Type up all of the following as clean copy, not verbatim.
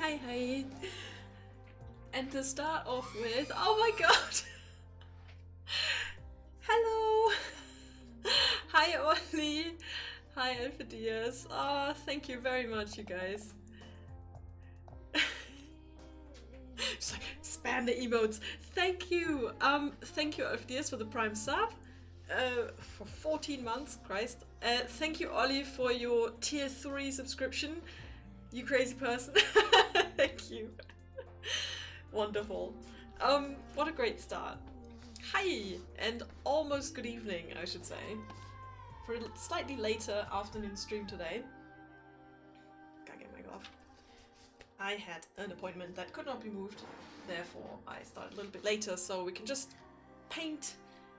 Hi. And to start off with, oh my god! Hello! Hi Ollie! Hi Alpha. Oh, thank you very much, you guys. Just like, spam the emotes. Thank you! Thank you Alpha for the Prime sub. For 14 months, Christ. Thank you Ollie for your tier 3 subscription. You crazy person. Thank you. Wonderful. What a great start. Hi, and almost good evening, I should say. For a slightly later afternoon stream today. Gotta get my glove. I had an appointment that could not be moved, therefore I started a little bit later, so we can just paint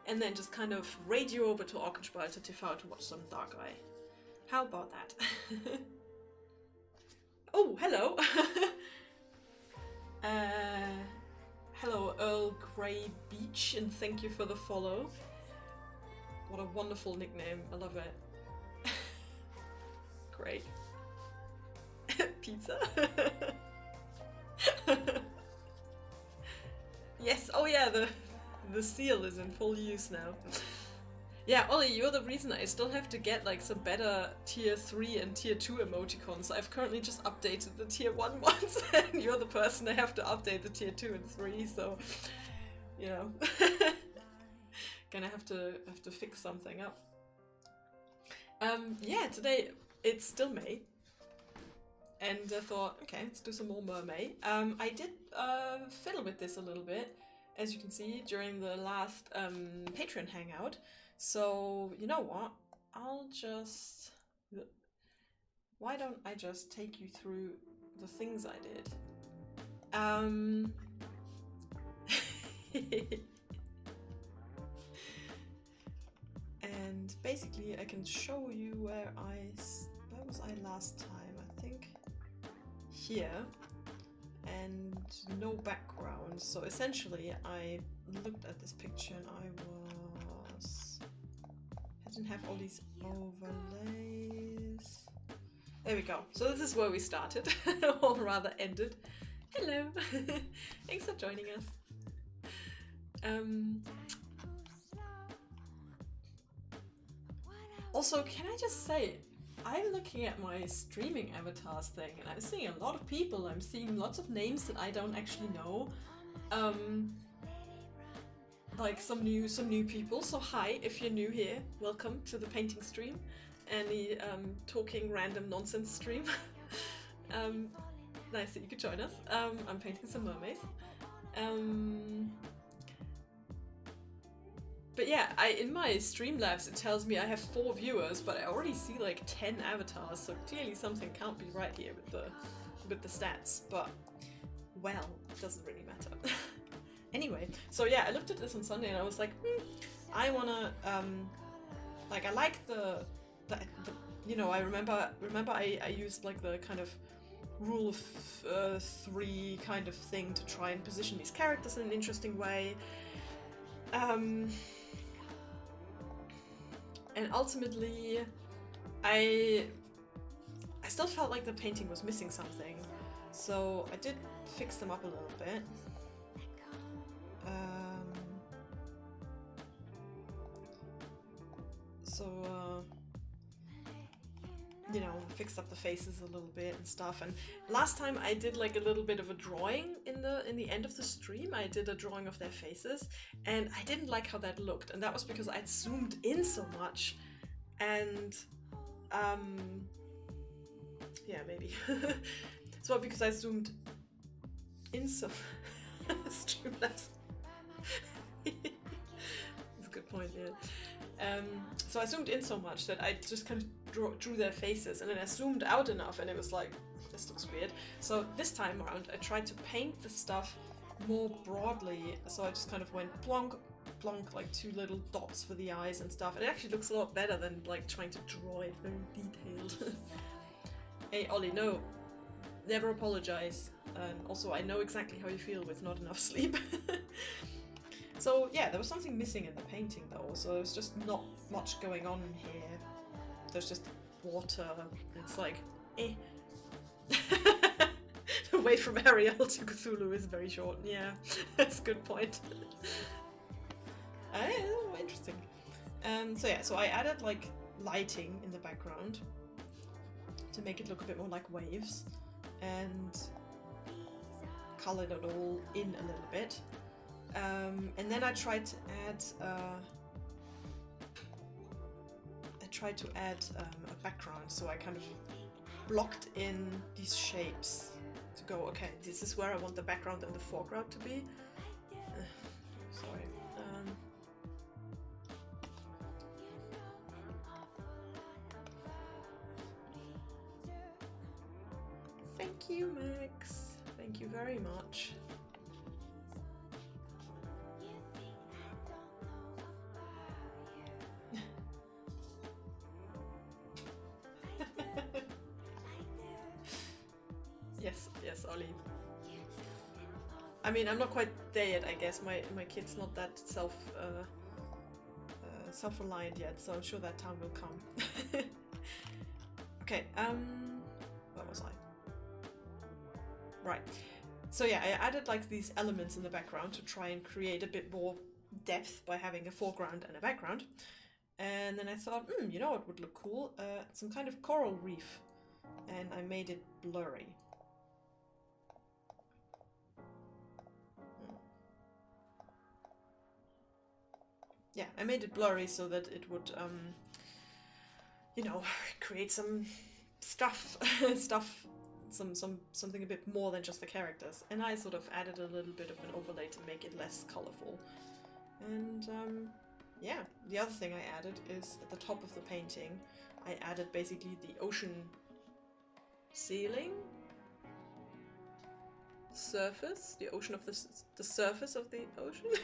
and then just kind of radio over to Orkenspalter TV to watch some Dark Eye. How about that? Oh, hello! Hello Earl Grey Beach, and thank you for the follow. What a wonderful nickname, I love it. Great. Pizza? Yes, oh yeah, the seal is in full use now. Yeah, Ollie, you're the reason I still have to get like some better tier 3 and tier 2 emoticons. I've currently just updated the tier 1 ones and you're the person I have to update the tier 2 and 3, so you know. Gonna have to fix something up. Yeah, today it's still May. And I thought, okay, let's do some more Mermay. I did fiddle with this a little bit, as you can see, during the last Patreon hangout. So, you know what? Why don't I just take you through the things I did? And basically I can show you where was I last time? I think here. And no background. So essentially I looked at this picture and I didn't have all these overlays. There we go. So this is where we started, or rather ended. Hello! Thanks for joining us. Also, can I just say, I'm looking at my streaming avatars thing and I'm seeing a lot of people. I'm seeing lots of names that I don't actually know. Like some new people. So hi, if you're new here, welcome to the painting stream and the talking random nonsense stream. Nice that you could join us. I'm painting some mermaids. But yeah, in my Streamlabs it tells me I have 4 viewers, but I already see like 10 avatars, so clearly something can't be right here with the stats, but well, it doesn't really matter. Anyway, so yeah, I looked at this on Sunday and I was like, I wanna, like I like the you know, I remember I used like the kind of rule of 3 kind of thing to try and position these characters in an interesting way. And ultimately, I still felt like the painting was missing something, so I did fix them up a little bit. You know, fixed up the faces a little bit and stuff. And last time I did like a little bit of a drawing in the end of the stream. I did a drawing of their faces, and I didn't like how that looked. And that was because I'd zoomed in so much, and yeah, maybe. So because I zoomed in so Streamlabs. That's a good point, yeah. So I zoomed in so much that I just kind of drew their faces, and then I zoomed out enough and it was like, this looks weird. So this time around I tried to paint the stuff more broadly, so I just kind of went plonk, plonk, like 2 little dots for the eyes and stuff. And it actually looks a lot better than like trying to draw it very detailed. Hey Ollie, no, never apologize. And also I know exactly how you feel with not enough sleep. So yeah, there was something missing in the painting though, so there's just not much going on here. There's just water, it's like, eh. The way from Ariel to Cthulhu is very short. Yeah, that's a good point. Interesting. So yeah, so I added like lighting in the background to make it look a bit more like waves, and colored it all in a little bit. And then I tried to add a background, so I kind of blocked in these shapes to go, okay, this is where I want the background and the foreground to be. Sorry. Thank you, Max. Thank you very much. Yes, Ollie. I mean, I'm not quite there yet, I guess. My kid's not that self-reliant yet, so I'm sure that time will come. Okay, where was I? Right. So yeah, I added like these elements in the background to try and create a bit more depth by having a foreground and a background. And then I thought, you know what would look cool? Some kind of coral reef. And I made it blurry. Yeah, I made it blurry so that it would, you know, create some stuff, something a bit more than just the characters. And I sort of added a little bit of an overlay to make it less colorful. And yeah, the other thing I added is at the top of the painting, I added basically the ocean ceiling surface, the ocean of the surface of the ocean.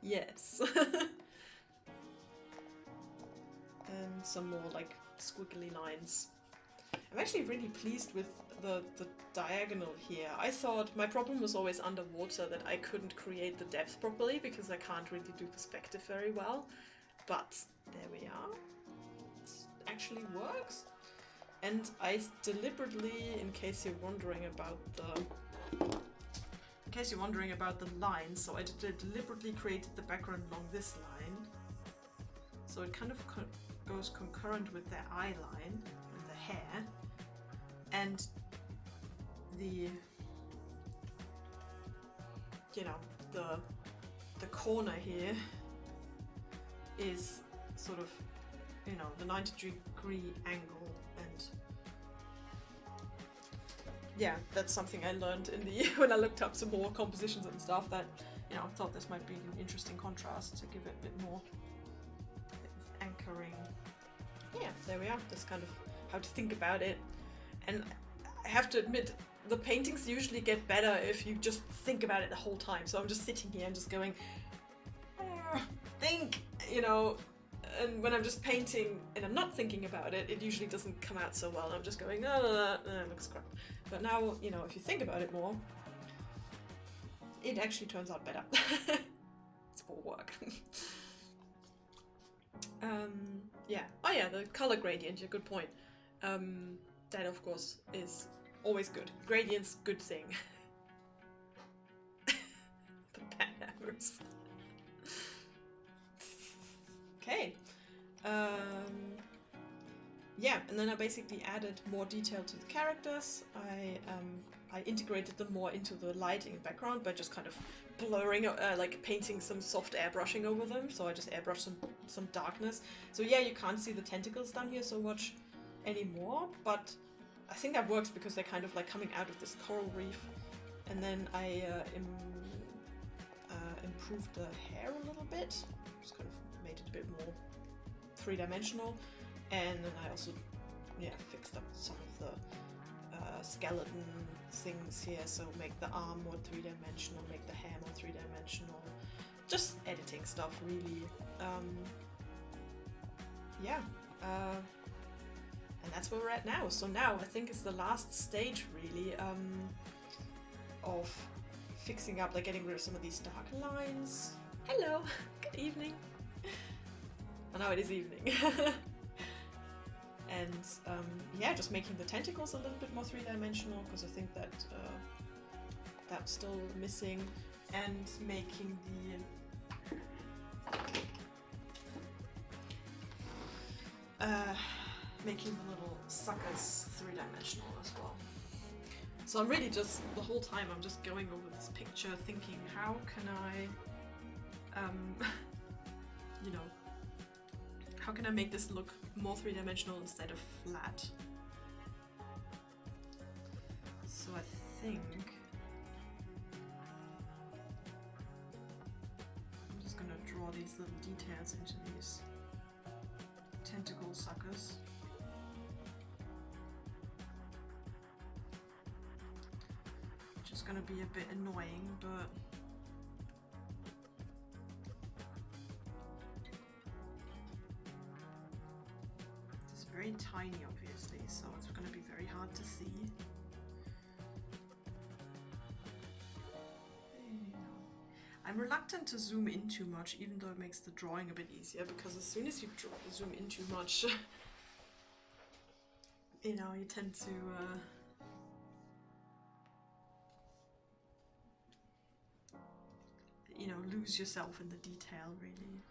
Yes. And some more like squiggly lines. I'm actually really pleased with the diagonal here. I thought my problem was always underwater, that I couldn't create the depth properly because I can't really do perspective very well. But there we are. It actually works. And I deliberately, in case you're wondering about the lines, so I deliberately created the background along this line. So it kind of goes concurrent with their eye line and the hair. And the, you know, the corner here is sort of, you know, the 90-degree angle. And yeah, that's something I learned in the when I looked up some more compositions and stuff, that, you know, I thought this might be an interesting contrast to give it a bit more anchoring. Yeah, there we are. That's kind of how to think about it. And I have to admit, the paintings usually get better if you just think about it the whole time. So I'm just sitting here and just going, think, you know. And when I'm just painting and I'm not thinking about it, it usually doesn't come out so well. I'm just going, it looks crap. But now, you know, if you think about it more, it actually turns out better. It's more work. Yeah. Oh yeah, the color gradient, yeah, good point. That of course is always good. Gradients, good thing. The bananas. Okay. Yeah, and then I basically added more detail to the characters. I integrated them more into the lighting and background by just kind of blurring, like painting some soft airbrushing over them. So I just airbrushed some darkness. So yeah, you can't see the tentacles down here so much anymore, but I think that works because they're kind of like coming out of this coral reef. And then I improved the hair a little bit, just kind of made it a bit more three-dimensional. And then I also, yeah, fixed up some of the skeleton things here, so make the arm more three-dimensional, make the hair more three-dimensional. Just editing stuff, really. Yeah. And that's where we're at now. So now I think it's the last stage, really, of fixing up, like getting rid of some of these dark lines. Hello! Good evening! Oh, now it is evening. And yeah, just making the tentacles a little bit more three-dimensional, because I think that that's still missing, and making the little suckers three-dimensional as well. So I'm really just, the whole time I'm just going over this picture thinking, how can I, you know, how can I make this look more three-dimensional instead of flat? So I think I'm just gonna draw these little details into these tentacle suckers. Which is gonna be a bit annoying, but it's very tiny obviously, so it's gonna be very hard to see. I'm reluctant to zoom in too much, even though it makes the drawing a bit easier, because as soon as you zoom in too much, you know, you tend to you know, lose yourself in the detail, really.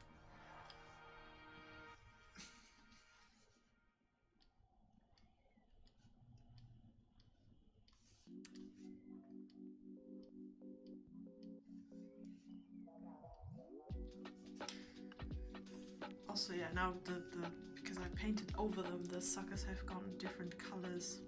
Also, yeah, now because I painted over them, the suckers have gotten different colors.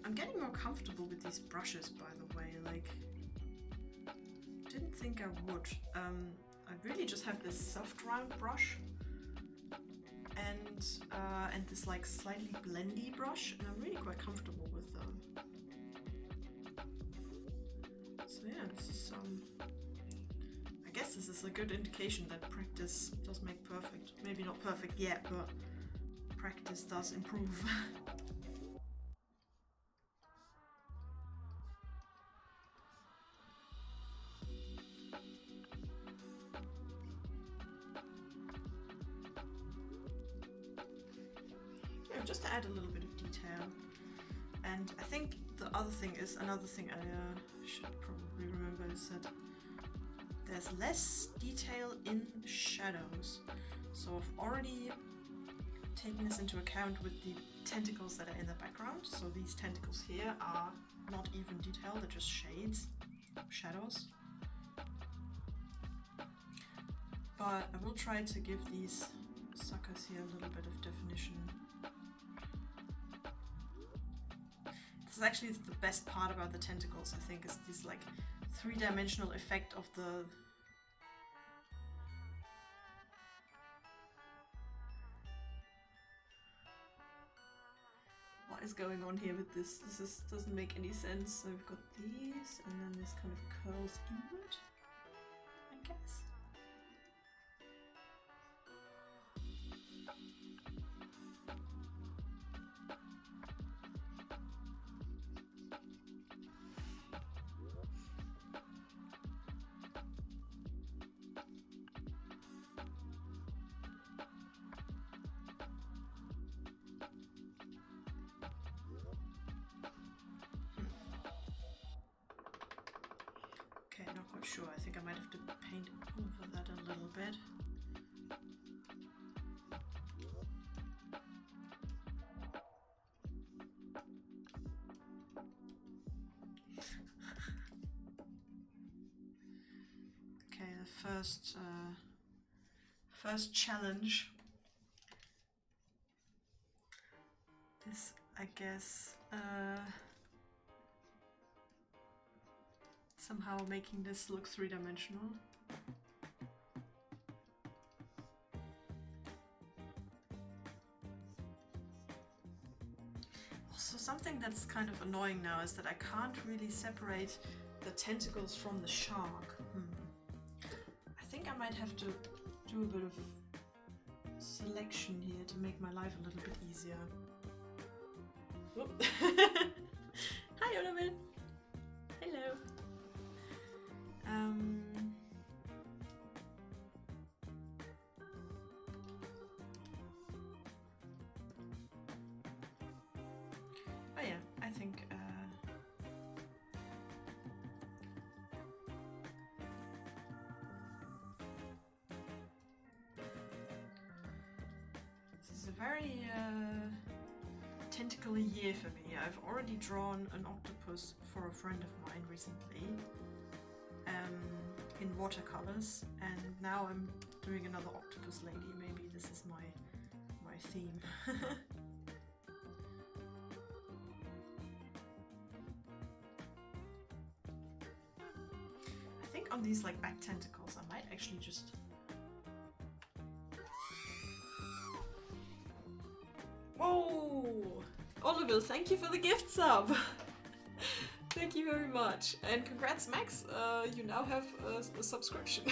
I'm getting more comfortable with these brushes, by the way. Like, didn't think I would. I really just have this soft round brush and this like slightly blendy brush, and I'm really quite comfortable with them. So yeah, this is I guess this is a good indication that practice does make perfect. Maybe not perfect yet, but practice does improve. Just to add a little bit of detail. And I think the other thing is, another thing I should probably remember, is that there's less detail in shadows. So I've already taken this into account with the tentacles that are in the background. So these tentacles here are not even detailed, they're just shades, shadows. But I will try to give these suckers here a little bit of definition. This is actually the best part about the tentacles, I think, is this like three-dimensional effect of the what is going on here with this? This doesn't make any sense. So we've got these, and then this kind of curls inward, I guess. Okay, not quite sure. I think I might have to paint over that a little bit. Okay, the first challenge. This, I guess, somehow making this look three-dimensional. Also, something that's kind of annoying now is that I can't really separate the tentacles from the shark. I think I might have to do a bit of selection here to make my life a little bit easier. Hi, Oliver. Hello. very tentacle year for me. I've already drawn an octopus for a friend of mine recently in watercolors, and now I'm doing another octopus lady. Maybe this is my theme. I think on these like back tentacles I might actually just whoa! Oliver, thank you for the gift sub! Thank you very much. And congrats, Max, you now have a subscription.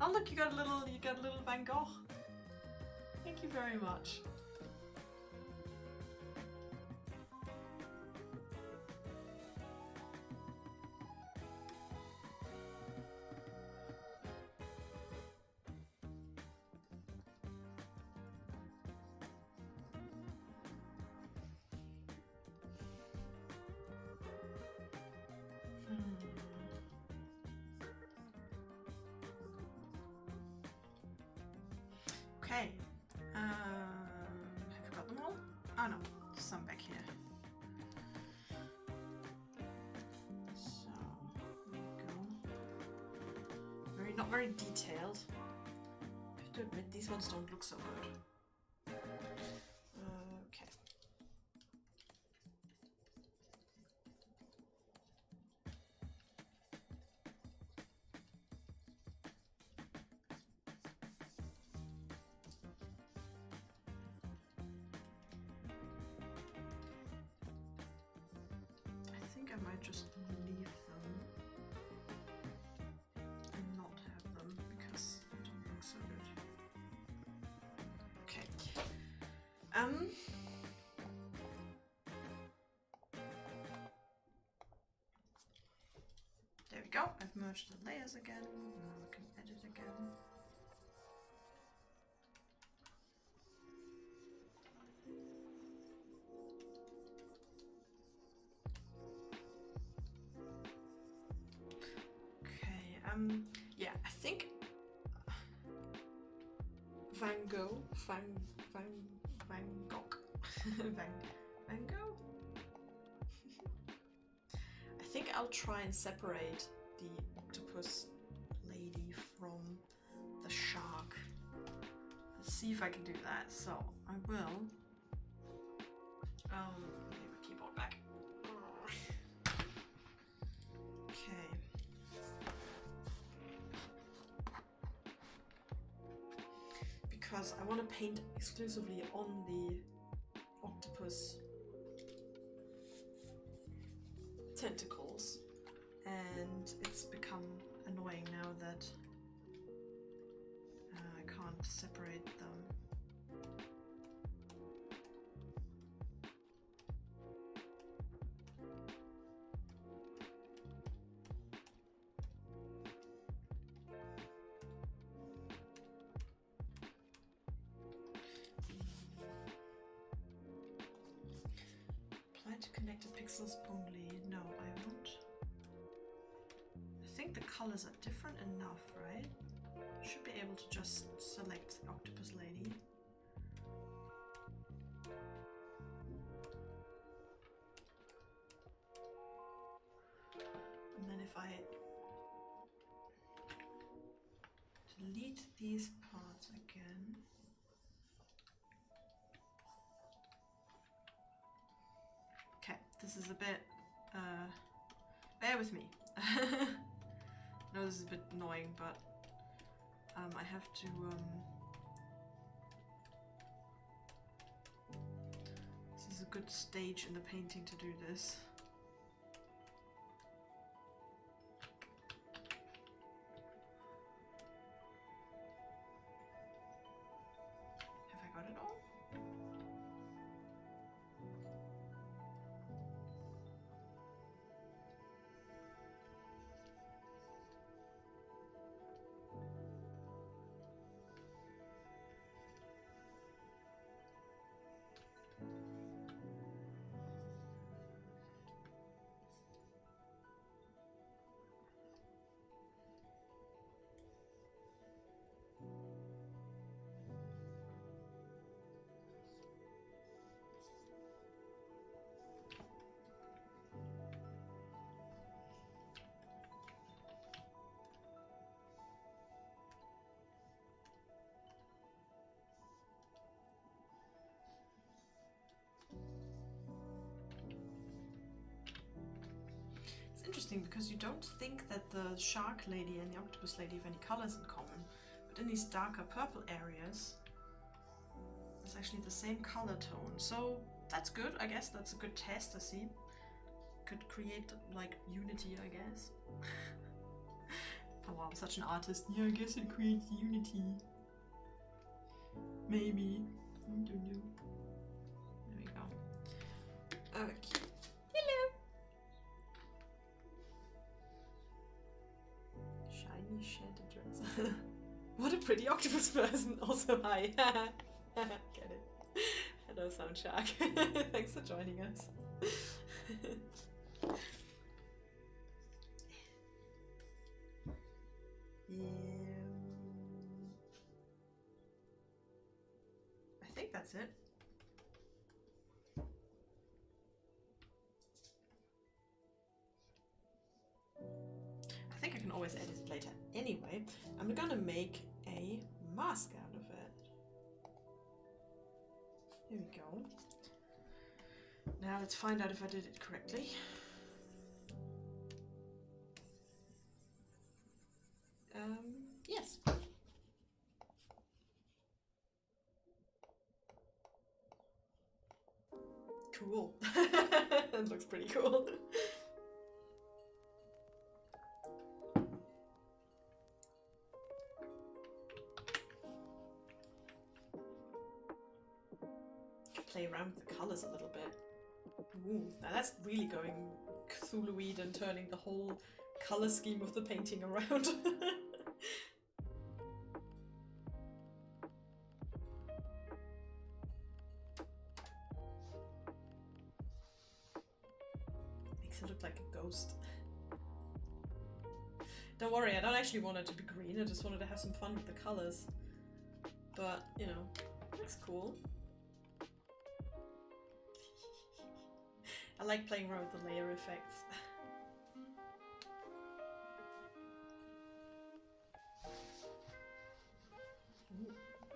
Oh look, you got a little Van Gogh. Thank you very much. Okay, have you got them all? Oh no, there's some back here. So, there we go. Not very detailed. I have to admit, these ones don't look so good. Okay. I think I might just leave them and not have them because they don't look so good. Okay. There we go. I've merged the layers again. Now I can edit again. Yeah, I think Van Gogh, Van Gogh, Van Gogh. I think I'll try and separate the octopus lady from the shark. Let's see if I can do that. So I will. Leave my keyboard back. Okay. Because I want to paint exclusively on the octopus tentacles, and it's become annoying now that I can't separate them. Apply to connected pixels only. No, I won't. I think the colors are different enough, right? Should be able to just select octopus lady. And then if I delete these parts again. Okay, this is a bit, bear with me. I know this is a bit annoying, but I have to, this is a good stage in the painting to do this. Have I got it all? interesting because you don't think that the shark lady and the octopus lady have any colors in common, but in these darker purple areas, it's actually the same color tone. So that's good, I guess. That's a good test to see. Could create like unity, I guess. Oh wow, I'm such an artist. Yeah, I guess it creates unity. Maybe. I don't know. There we go. Okay. Hello! Shiny shed dress. What a pretty octopus person. Also, hi. Get it. Hello, Sound Shark. Thanks for joining us. Yeah. I think that's it. I think I can always edit it later. Anyway, I'm gonna make a mask out of it. Here we go. Now let's find out if I did it correctly. Yes. Cool. That looks pretty cool. Play around with the colors a little bit. Ooh, now that's really going Cthulhu-y and turning the whole color scheme of the painting around. Makes it look like a ghost. Don't worry, I don't actually want it to be green, I just wanted to have some fun with the colors. But, you know, looks cool. I like playing around with the layer effects. Ooh,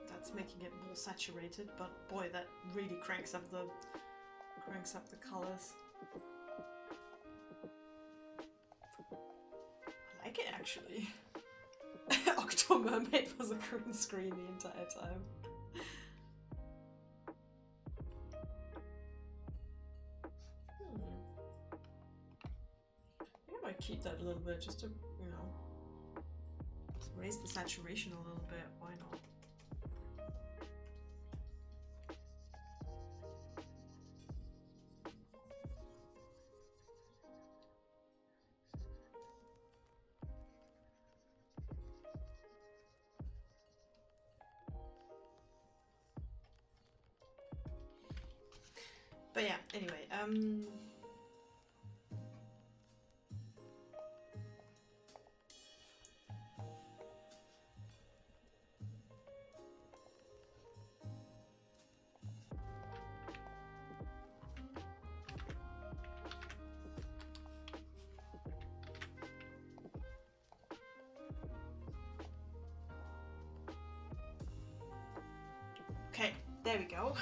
that's making it more saturated, but boy, that really cranks up the colors. I like it actually. Octo Mermaid was a green screen the entire time. I might keep that a little bit just to, you know, raise the saturation a little bit. Why not? But yeah, anyway, okay, there we go.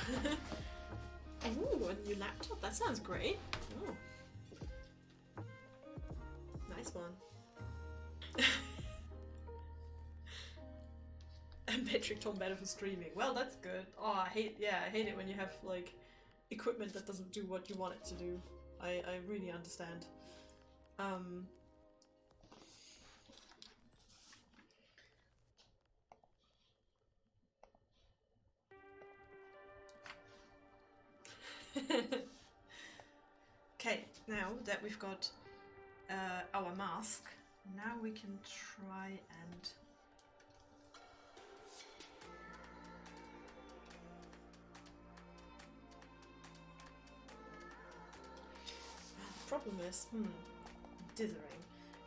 Ooh, a new laptop, that sounds great. Oh. Nice one. Metric ton better for streaming. Well, that's good. Oh, I hate it when you have like equipment that doesn't do what you want it to do. I really understand. Okay, now that we've got our mask, now we can try and the problem is, dithering.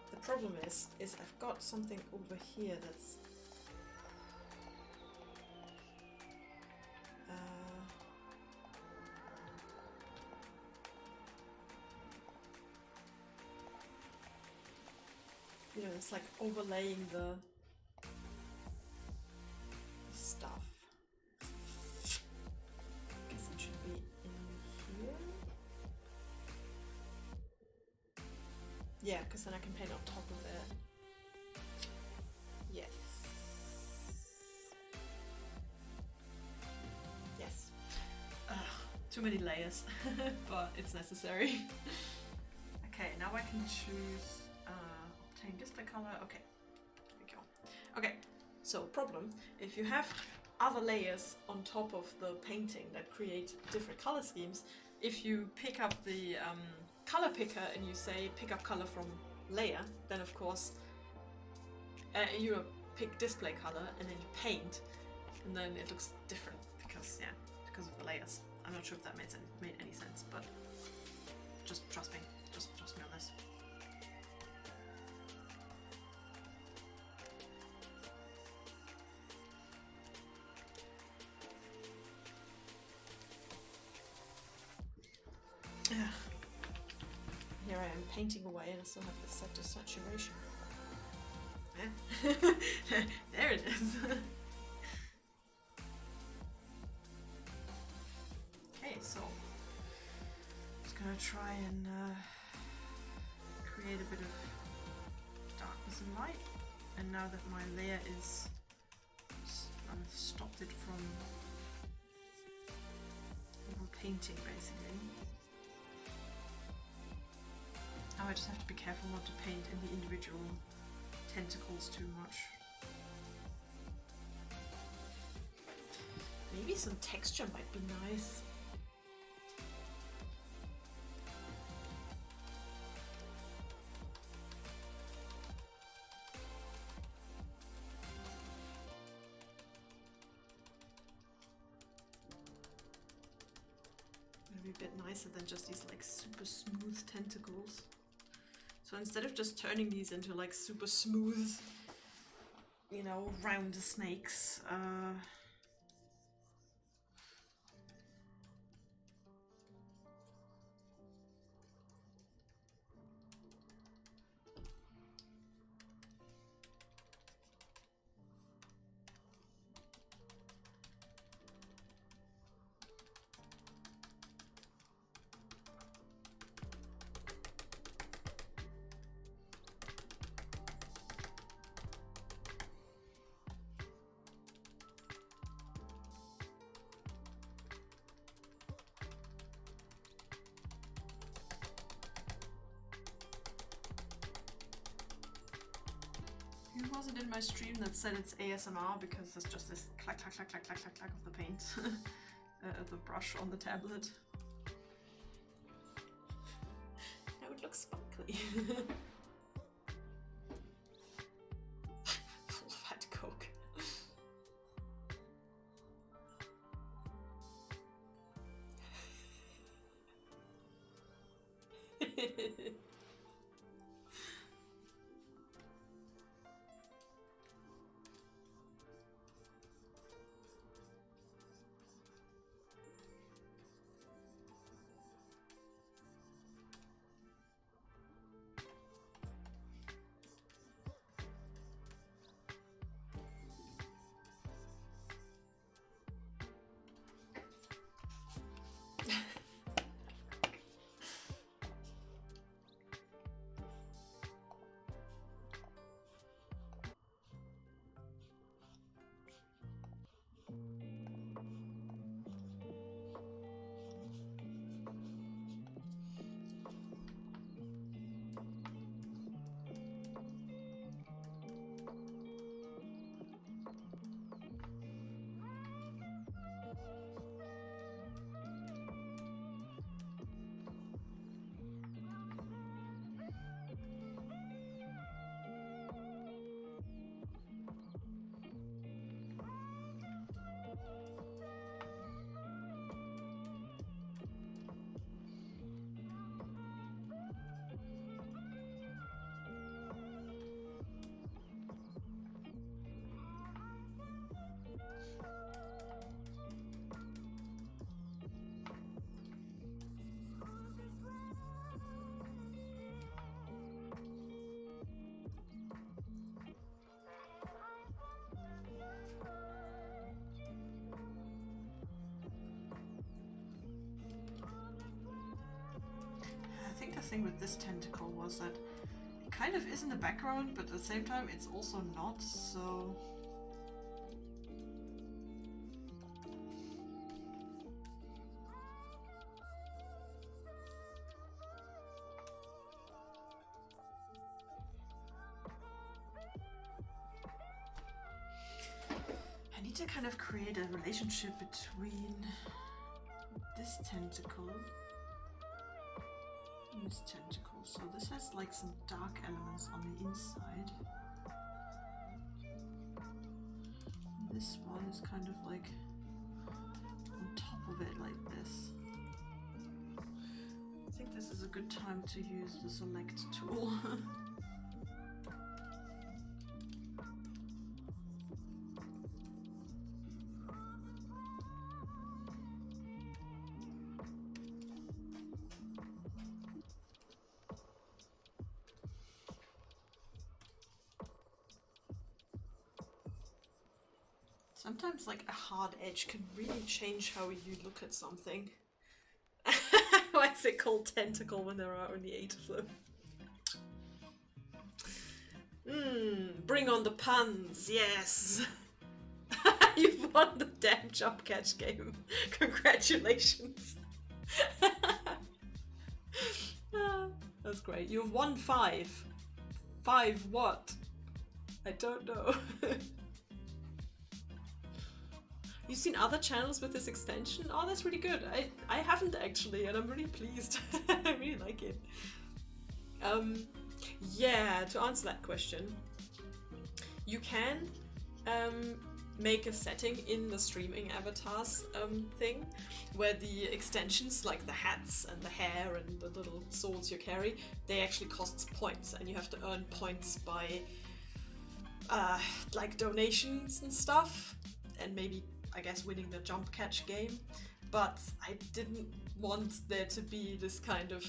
The problem is I've got something over here that's you know, it's like overlaying the stuff. Guess it should be in here. Yeah, because then I can paint on top of it. Yes. Yes. Too many layers, but it's necessary. Okay, now I can choose obtain display color. Okay, there we go. Okay, so problem, if you have other layers on top of the painting that create different color schemes, if you pick up the color picker and you say pick up color from layer, then of course you pick display color and then you paint, and then it looks different because of the layers. I'm not sure if that made any sense, but just trust me. Just trust me on this. Here I am painting away and I still have this set to saturation. Yeah. There it is. Okay, so I'm just gonna try and create a bit of darkness and light. And now that my layer is, I've stopped it from painting basically. Now I just have to be careful not to paint in the individual tentacles too much. Maybe some texture might be nice. Maybe a bit nicer than just these like super smooth tentacles. So instead of just turning these into like super smooth, you know, round snakes, who was it in my stream that said it's ASMR because there's just this clack clack clack clack clack clack clack of the paint, the brush on the tablet. Now it looks sparkly. Full fat Coke. I think the thing with this tentacle was that kind of is in the background, but at the same time it's also not, so... I need to kind of create a relationship between this tentacle and this tentacle. So this has like some dark elements on the inside. This one is kind of like on top of it like this. I think this is a good time to use the select tool. Sometimes like a hard edge can really change how you look at something. Why is it called tentacle when there are only 8 of them? Bring on the puns, yes! You've won the damn jump catch game. Congratulations. That's great. You've won 5. 5 what? I don't know. You've seen other channels with this extension? Oh, that's really good. I haven't actually, and I'm really pleased. I really like it. Yeah, to answer that question, you can make a setting in the streaming avatars thing where the extensions, like the hats and the hair and the little swords you carry, they actually cost points, and you have to earn points by like donations and stuff, and maybe I guess winning the jump catch game. But I didn't want there to be this kind of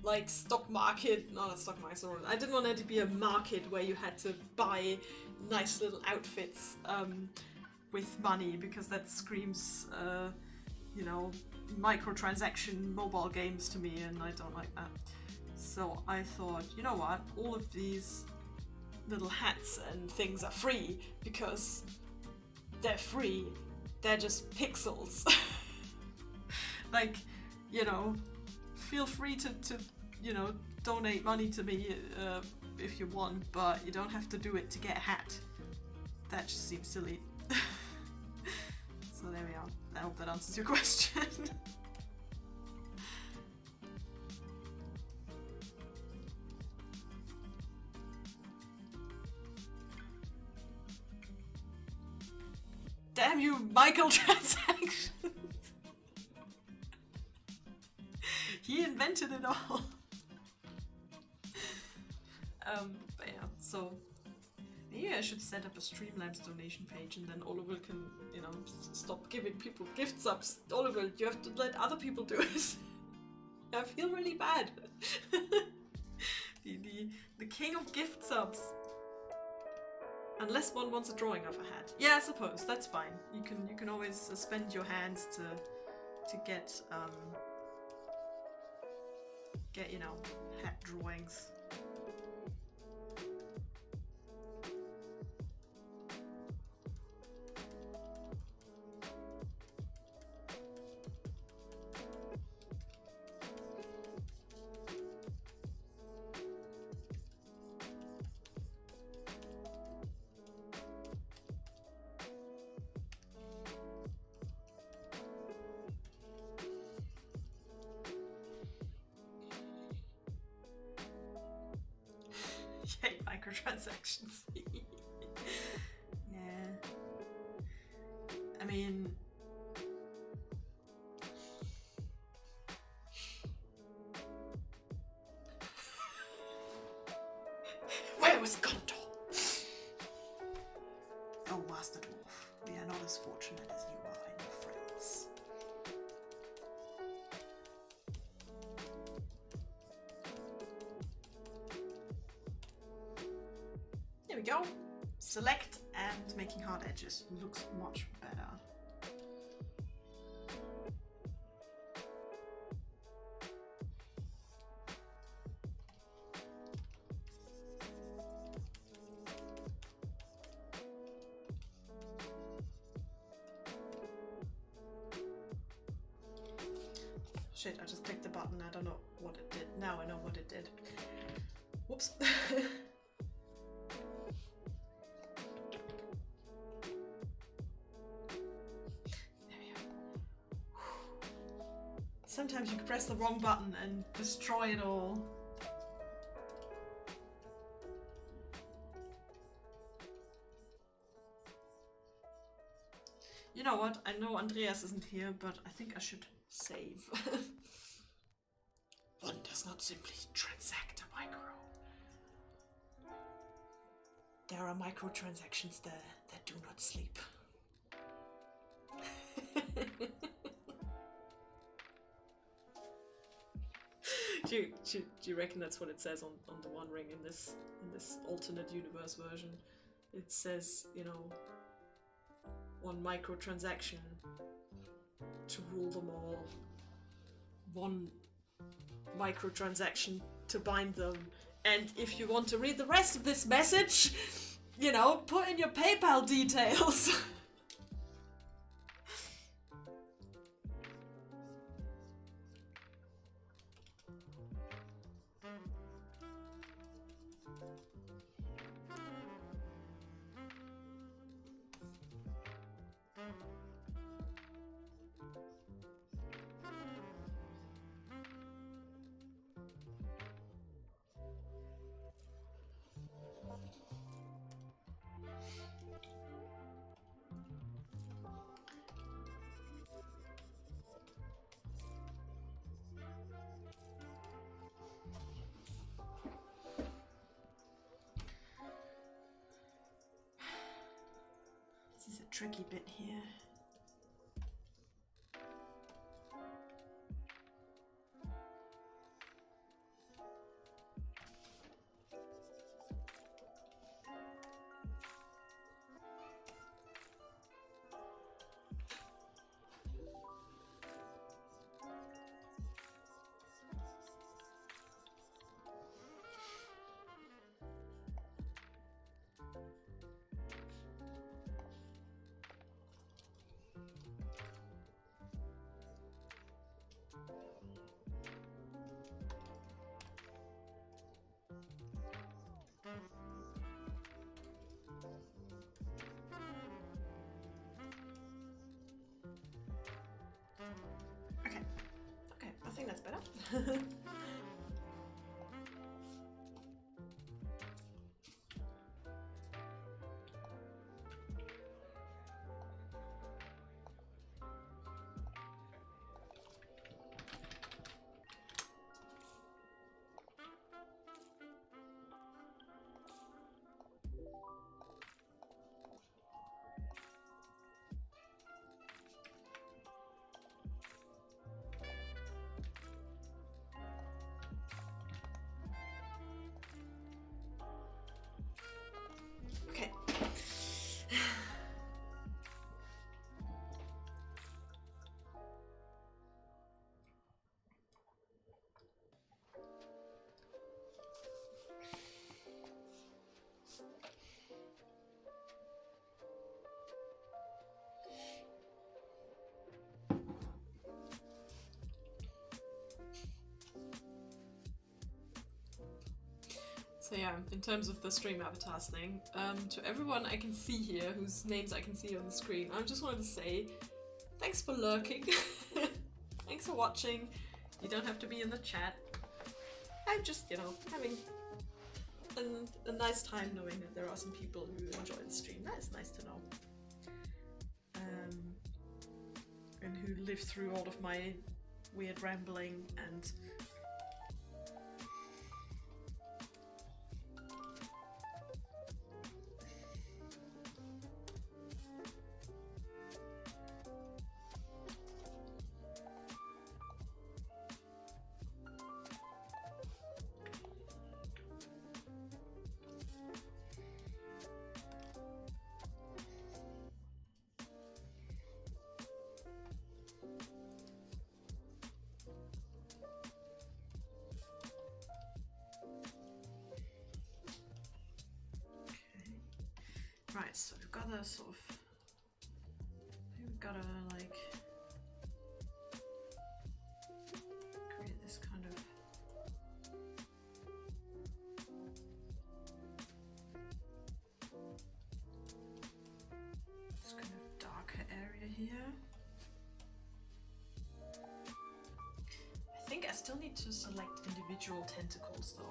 like stock market, not a stock market, sorry. I didn't want there to be a market where you had to buy nice little outfits with money, because that screams, you know, microtransaction mobile games to me, and I don't like that. So I thought, you know what, all of these little hats and things are free because they're free. They're just pixels. Like, you know, feel free to you know, donate money to me if you want, but you don't have to do it to get a hat. That just seems silly. So there we are. I hope that answers your question. Damn you, microtransactions! He invented it all. But yeah, so maybe I should set up a Streamlabs donation page, and then Oliver can, you know, stop giving people gift subs. Oliver, you have to let other people do it. I feel really bad. the king of gift subs. Unless one wants a drawing of a hat. Yeah, I suppose that's fine. You can always spend your hands to get you know, hat drawings. Yay, microtransactions. Yeah. I mean... Where was Condor? Oh, Master Dwarf, we are not as fortunate as you are and your friends. There we go. Select, and making hard edges looks much better. Shit, I just clicked the button. I don't know what it did. Now I know what it did. Whoops. Sometimes you can press the wrong button and destroy it all. You know what? I know Andreas isn't here, but I think I should save. One does not simply transact a micro. There are microtransactions there that do not sleep. Do you reckon that's what it says on the One Ring in this alternate universe version? It says, you know, one microtransaction to rule them all, one microtransaction to bind them, and if you want to read the rest of this message, you know, put in your PayPal details. This is a tricky bit here. Okay, I think that's better. Okay. So yeah, in terms of the stream avatars thing, to everyone I can see here, whose names I can see on the screen, I just wanted to say, thanks for lurking. Thanks for watching. You don't have to be in the chat. I'm just, you know, having a nice time knowing that there are some people who enjoy the stream. That is nice to know. And who live through all of my weird rambling and right, so we've got a sort of, we've got a like, here. I think I still need to select individual tentacles though.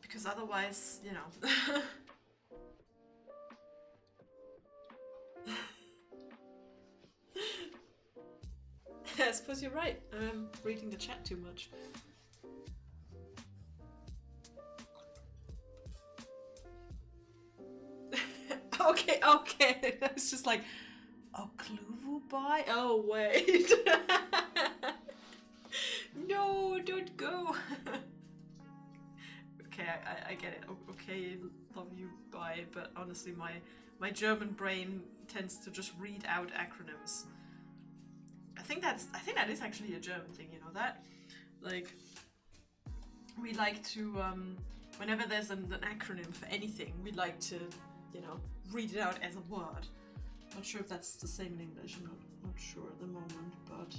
Because otherwise, you know. I suppose you're right. I'm reading the chat too much. Okay. It's just like, oh, Kluvubai? Oh, wait. No, don't go. Okay, I get it. Okay, love you, bye. But honestly, my German brain tends to just read out acronyms. I think that is actually a German thing, you know that? Like, we like to, whenever there's an acronym for anything, we like to, you know, read it out as a word. Not sure if that's the same in English, I'm not sure at the moment, but...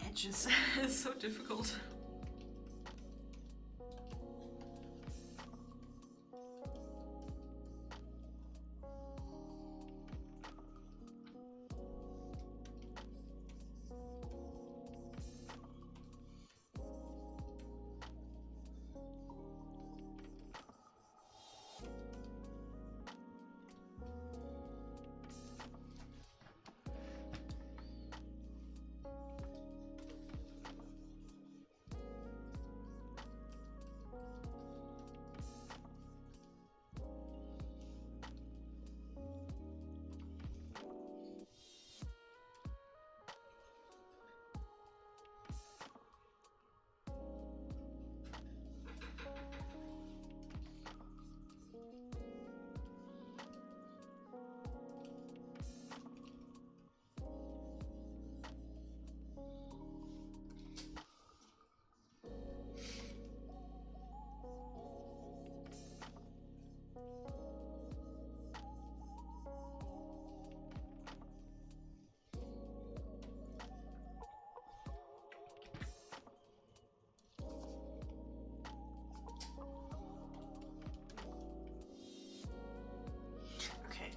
Edges is so difficult.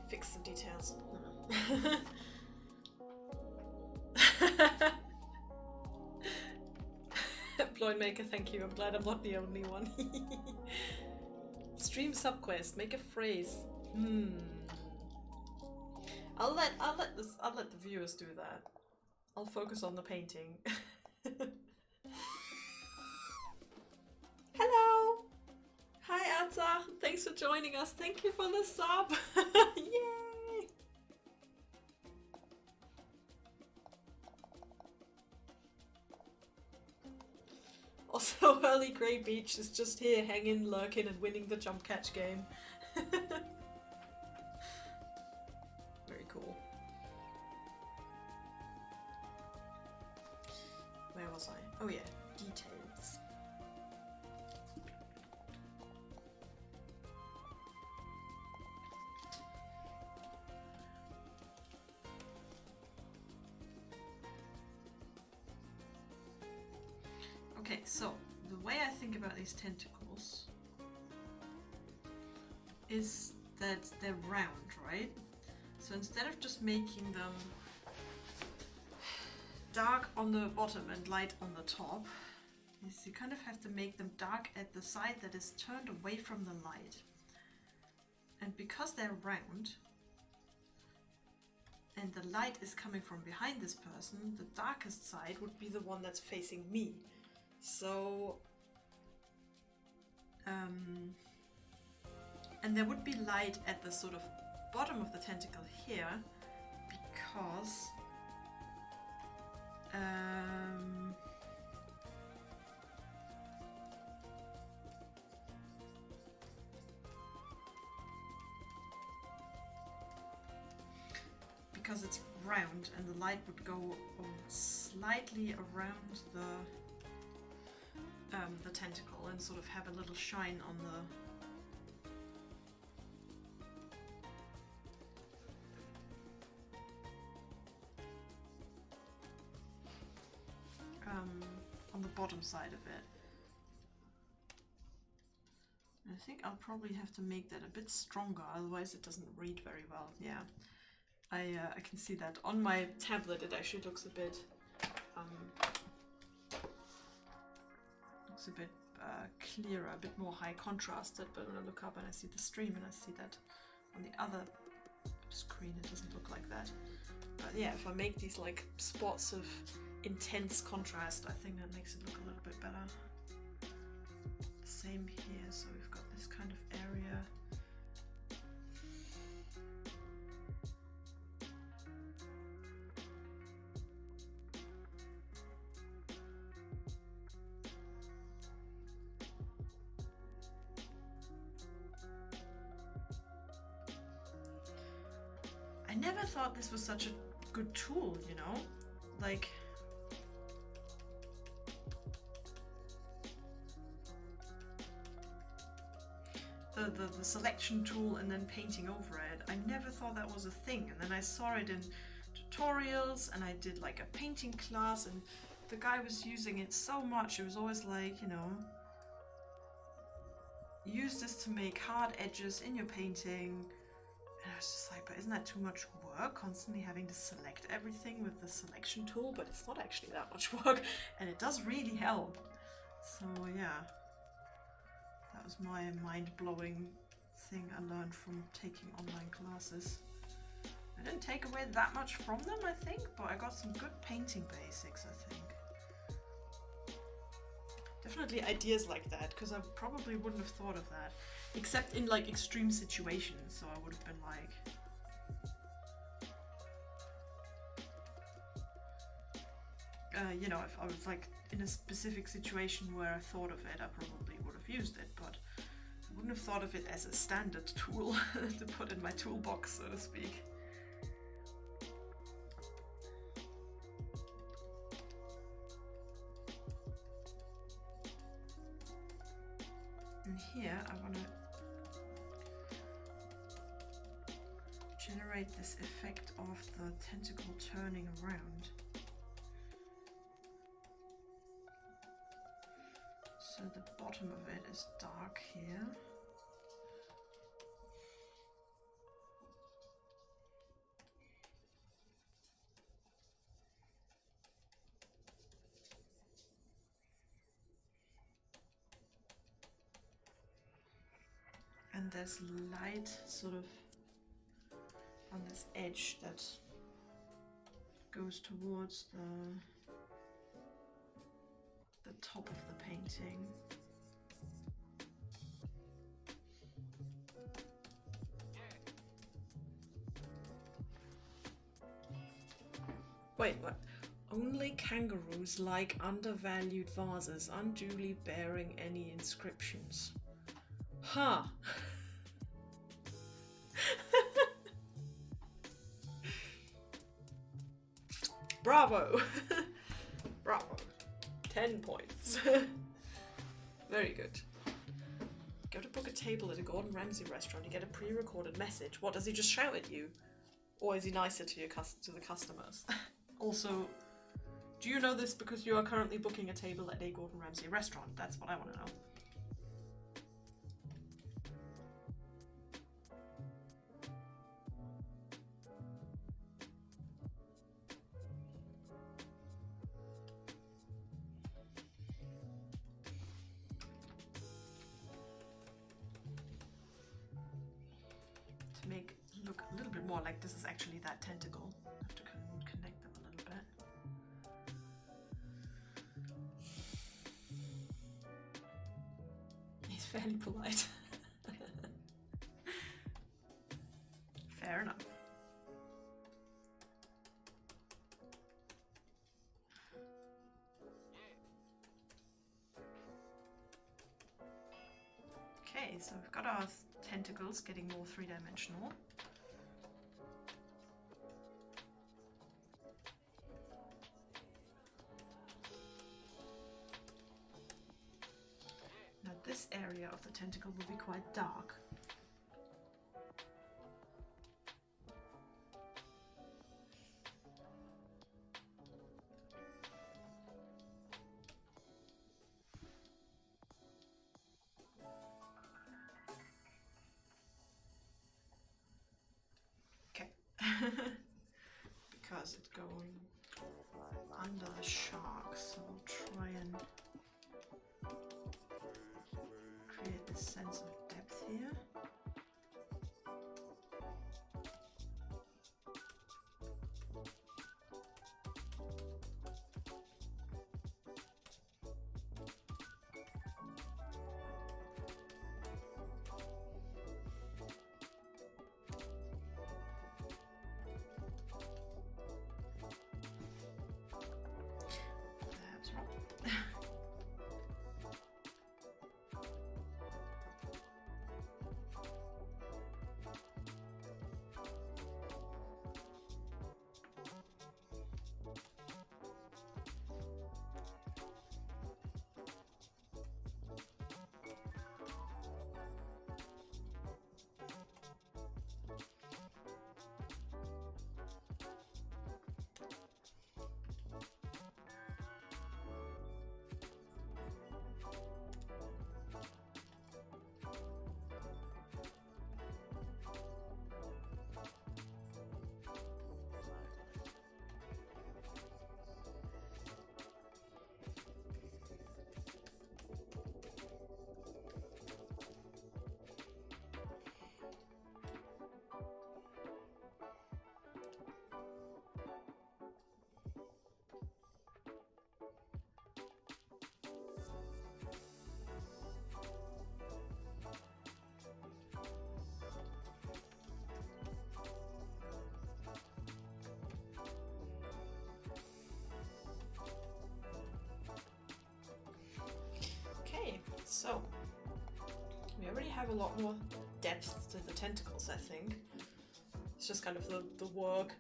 Fix the details. Ploy Maker, thank you. I'm glad I'm not the only one. Stream subquest. Make a phrase. I'll let the viewers do that. I'll focus on the painting. Hello! Hi Arzach, thanks for joining us. Thank you for the sub. Yay! Also, Early Grey Beach is just here hanging, lurking, and winning the jump catch game. Very cool. Where was I? Oh yeah, details. Okay, so the way I think about these tentacles is that they're round, right? So instead of just making them dark on the bottom and light on the top, is you kind of have to make them dark at the side that is turned away from the light. And because they're round and the light is coming from behind this person, the darkest side would be the one that's facing me. So, and there would be light at the sort of bottom of the tentacle here, because it's round and the light would go slightly around the tentacle and sort of have a little shine on the bottom side of it. I think I'll probably have to make that a bit stronger, otherwise it doesn't read very well. Yeah, I can see that on my tablet. It actually looks a bit clearer, a bit more high contrasted, but when I look up and I see the stream and I see that on the other screen it doesn't look like that. But yeah, if I make these like spots of intense contrast, I think that makes it look a little bit better. Same here, so we've got this kind of area. I never thought this was such a good tool, you know? Like, the selection tool and then painting over it. I never thought that was a thing, and then I saw it in tutorials and I did like a painting class and the guy was using it so much. It was always like, you know, use this to make hard edges in your painting. And I was just like, but isn't that too much work, constantly having to select everything with the selection tool? But it's not actually that much work, and it does really help. So yeah, that was my mind-blowing thing I learned from taking online classes. I didn't take away that much from them, I think, but I got some good painting basics, I think. Definitely ideas like that, because I probably wouldn't have thought of that. Except in like extreme situations, so I would have been like... you know, if I was like in a specific situation where I thought of it, I probably would have used it, but I wouldn't have thought of it as a standard tool to put in my toolbox, so to speak. And here I want to generate this effect of the tentacle turning around. So the bottom of it is dark here. there's light sort of on this edge that goes towards the top of the painting. Wait, what? Only kangaroos like undervalued vases, unduly bearing any inscriptions. Huh. Bravo! Bravo. 10 points. Very good. Go to book a table at a Gordon Ramsay restaurant, you get a pre-recorded message. What, does he just shout at you? Or is he nicer to the customers? Also, do you know this because you are currently booking a table at a Gordon Ramsay restaurant? That's what I want to know. To make it look a little bit more like this is actually that tentacle. I have to connect them a little bit. He's fairly polite. Fair enough. Okay, so we've got our tentacles getting more three-dimensional. Now this area of the tentacle will be quite dark. Because it's going under the shark, so we'll try and create this sense of depth here. So, we already have a lot more depth to the tentacles, I think. It's just kind of the work.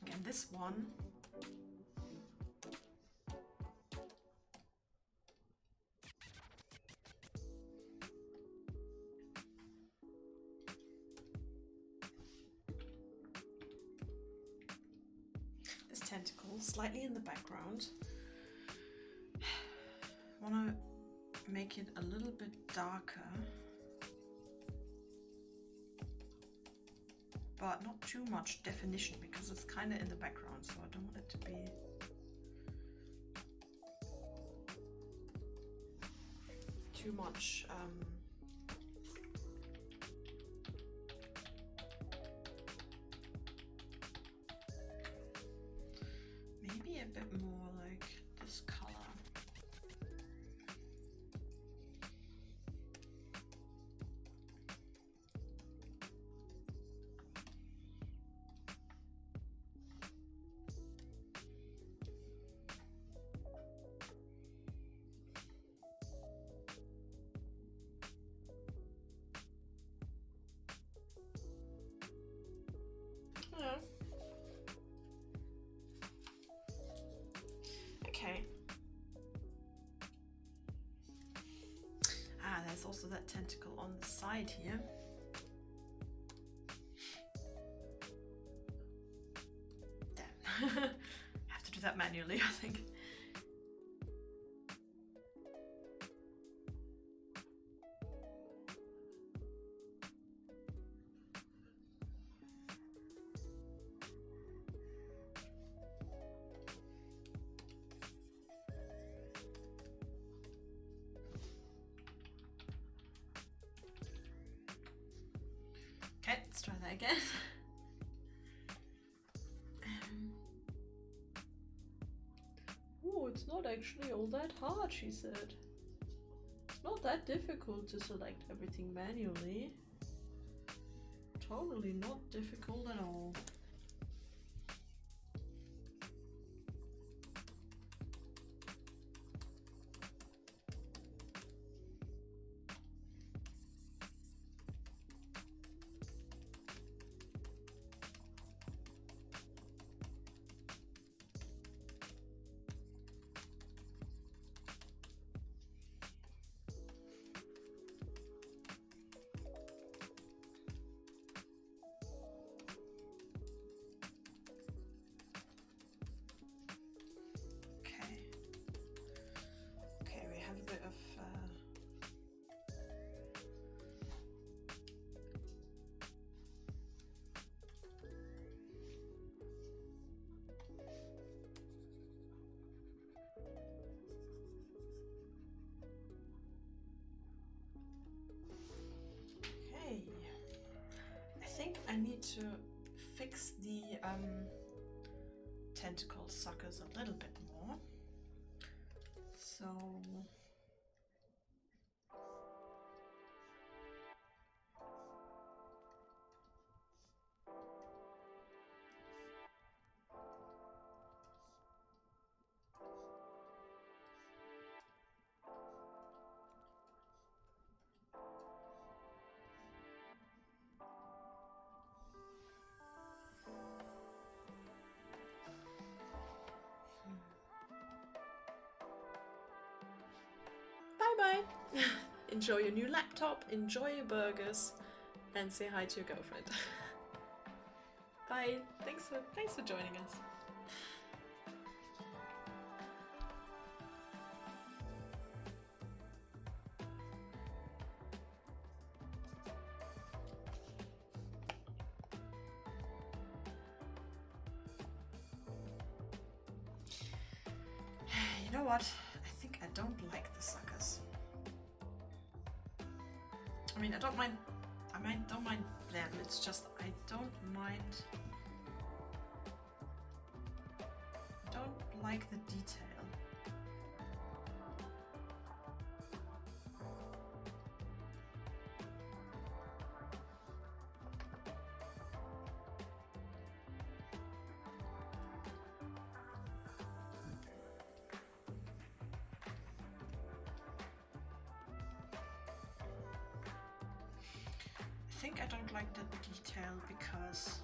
Again, this one. Tentacle slightly in the background. Want to make it a little bit darker. but not too much definition because it's kind of in the background, so I don't want it to be too much maybe a bit more like this color. Yeah. Okay. Ah, there's also that tentacle on the side here. Damn. I have to do that manually, I think. Okay, let's try that again. Oh, it's not actually all that hard, she said. It's not that difficult to select everything manually. Totally not difficult at all. I think I need to fix the tentacle suckers a little bit more. So bye-bye. Enjoy your new laptop, enjoy your burgers, and say hi to your girlfriend. Bye. Thanks for joining us. You know what? I think I don't like the suckers. I mean, I don't mind them. It's just I don't like the detail. I think I don't like the detail because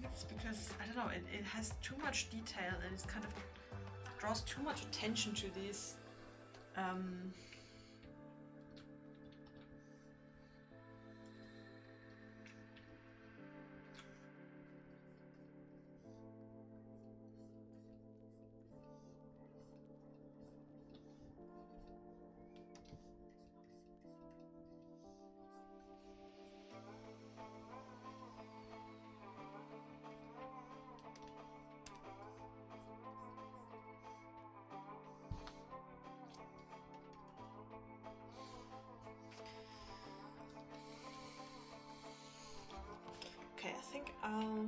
it's because I don't know, it has too much detail and it kind of draws too much attention to these okay, I think I'll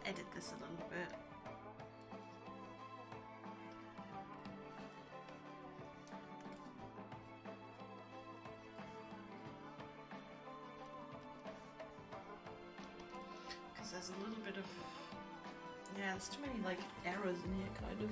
edit this a little bit. Because there's a little bit of, yeah, there's too many like errors in here, kind of.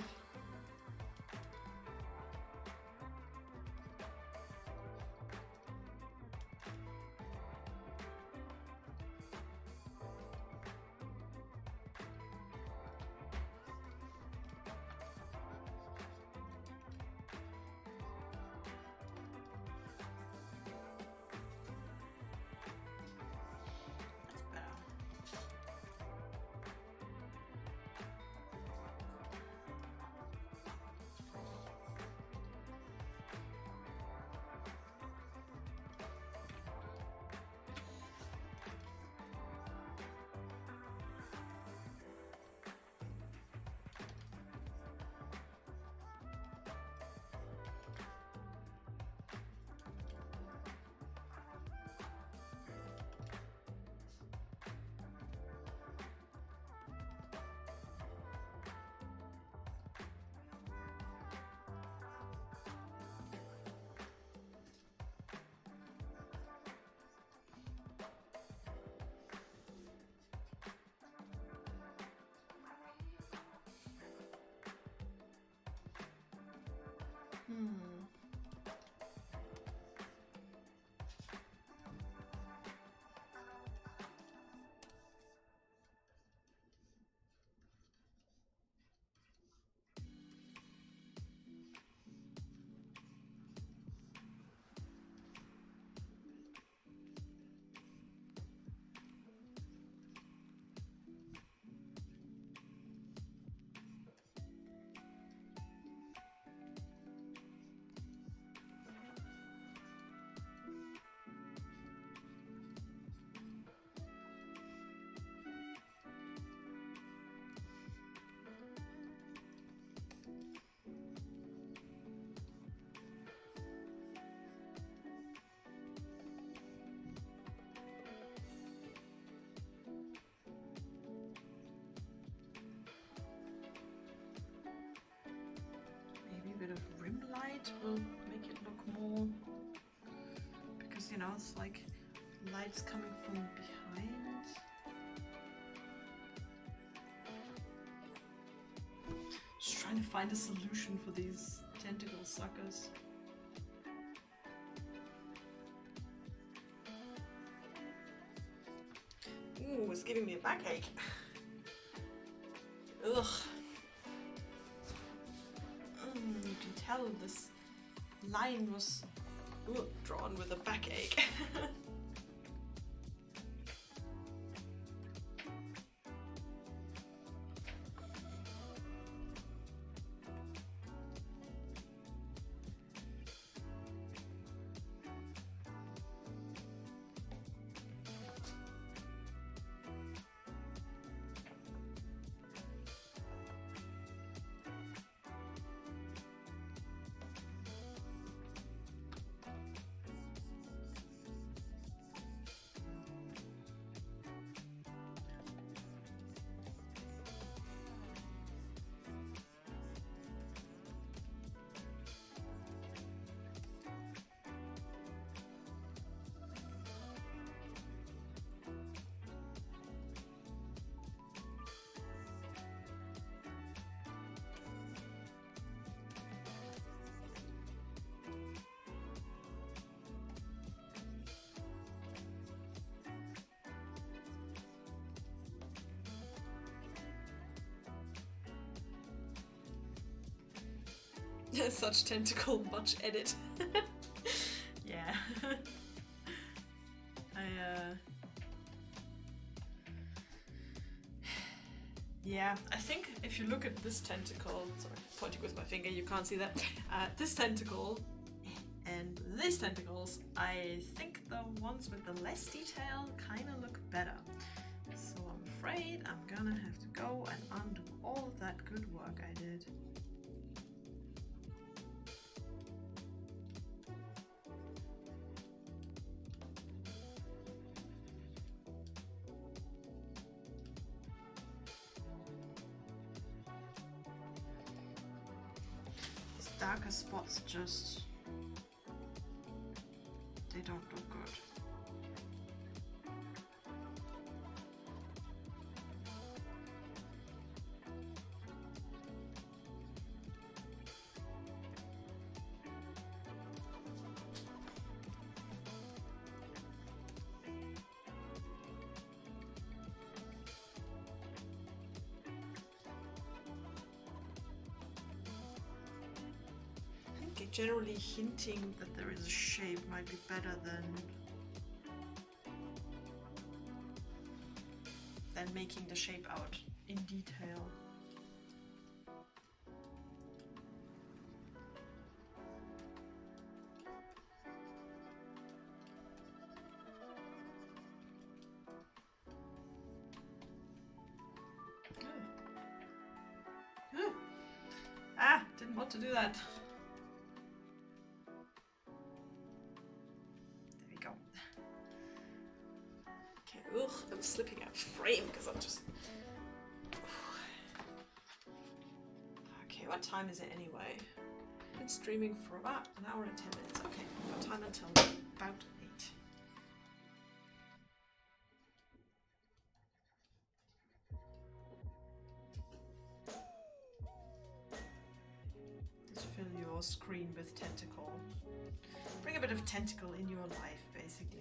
Bit of rim light will make it look more, because you know it's like light's coming from behind. Just trying to find a solution for these tentacle suckers. Ooh, it's giving me a backache. Ugh. You can tell this line was drawn with a backache. Such tentacle, much edit. Yeah. Yeah, I think if you look at this tentacle, sorry, pointing with my finger, you can't see that. This tentacle and these tentacles, I think the ones with the less detail kind of look better. So I'm afraid I'm gonna have to go and undo all of that good work I did. Darker spots just, they don't look good. Generally hinting that there is a shape might be better than making the shape out in detail. Ah, didn't want to do that. Ugh, I'm slipping out of frame because I'm just... Okay, what time is it anyway? I've been streaming for about an hour and 10 minutes. Okay, I've got time until about 8. Just fill your screen with tentacle. Bring a bit of tentacle in your life, basically.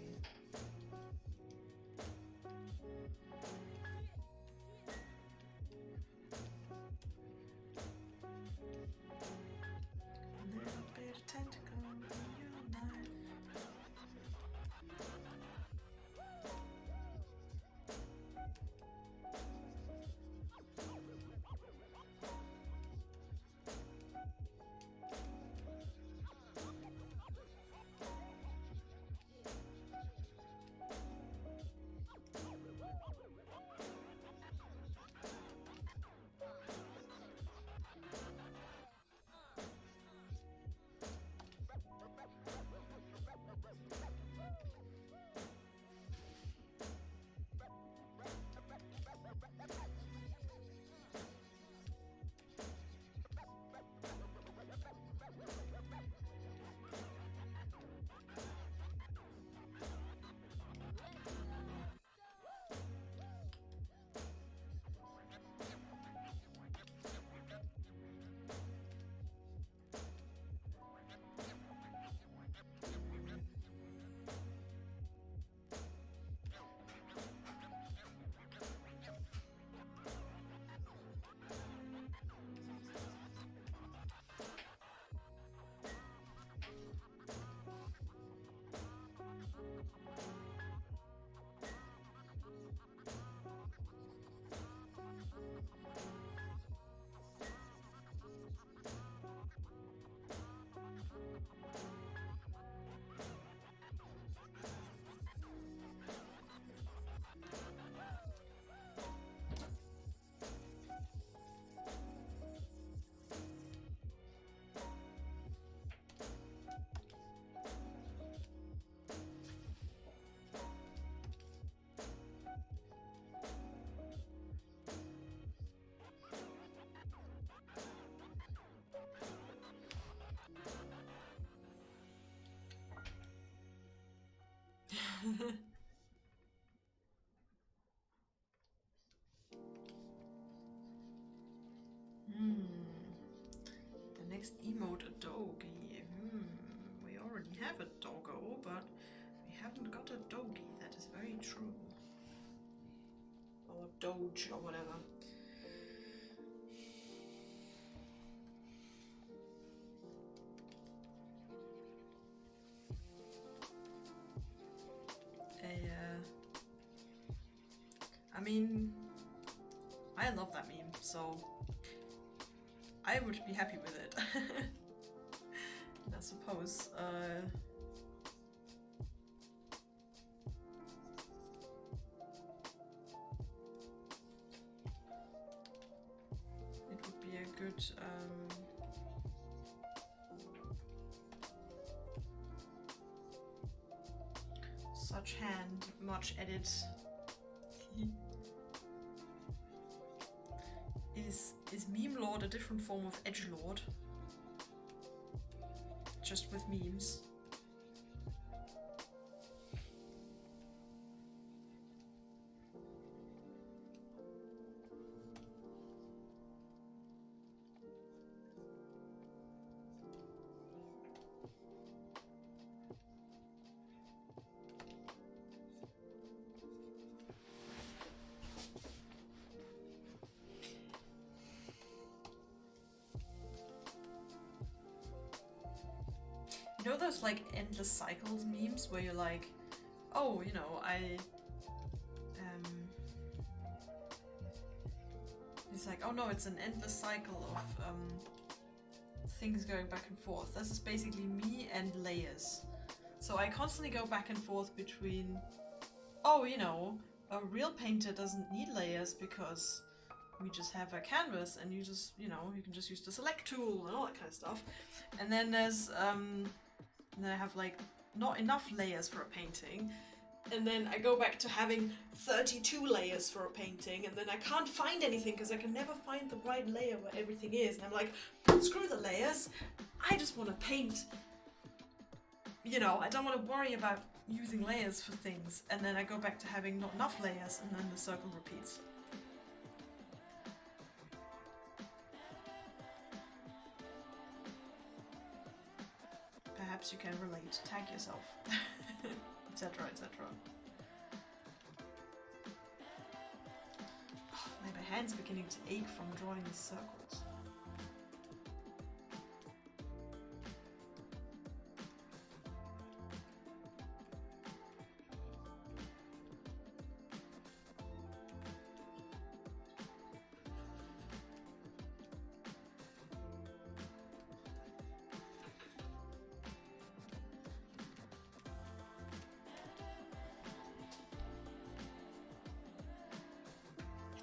The next emote, a doggy. We already have a doggo, but we haven't got a doggy. That is very true. Or doge or whatever. I mean, I love that meme, so I would be happy with it. I suppose. It would be a good such hand, much edit. Is meme lord a different form of edgelord? Just with memes. You know those like endless cycles memes where you're like, oh, you know, it's like, oh no, it's an endless cycle of things going back and forth. This is basically me and layers. So I constantly go back and forth between, oh, you know, a real painter doesn't need layers because we just have a canvas and you just, you know, you can just use the select tool and all that kind of stuff. And then there's, and then I have like not enough layers for a painting. And then I go back to having 32 layers for a painting, and then I can't find anything because I can never find the right layer where everything is. And I'm like, screw the layers, I just want to paint. You know, I don't want to worry about using layers for things. And then I go back to having not enough layers, and then the circle repeats. Perhaps you can relate. Tag yourself. Etc, etc. My hand's beginning to ache from drawing these circles.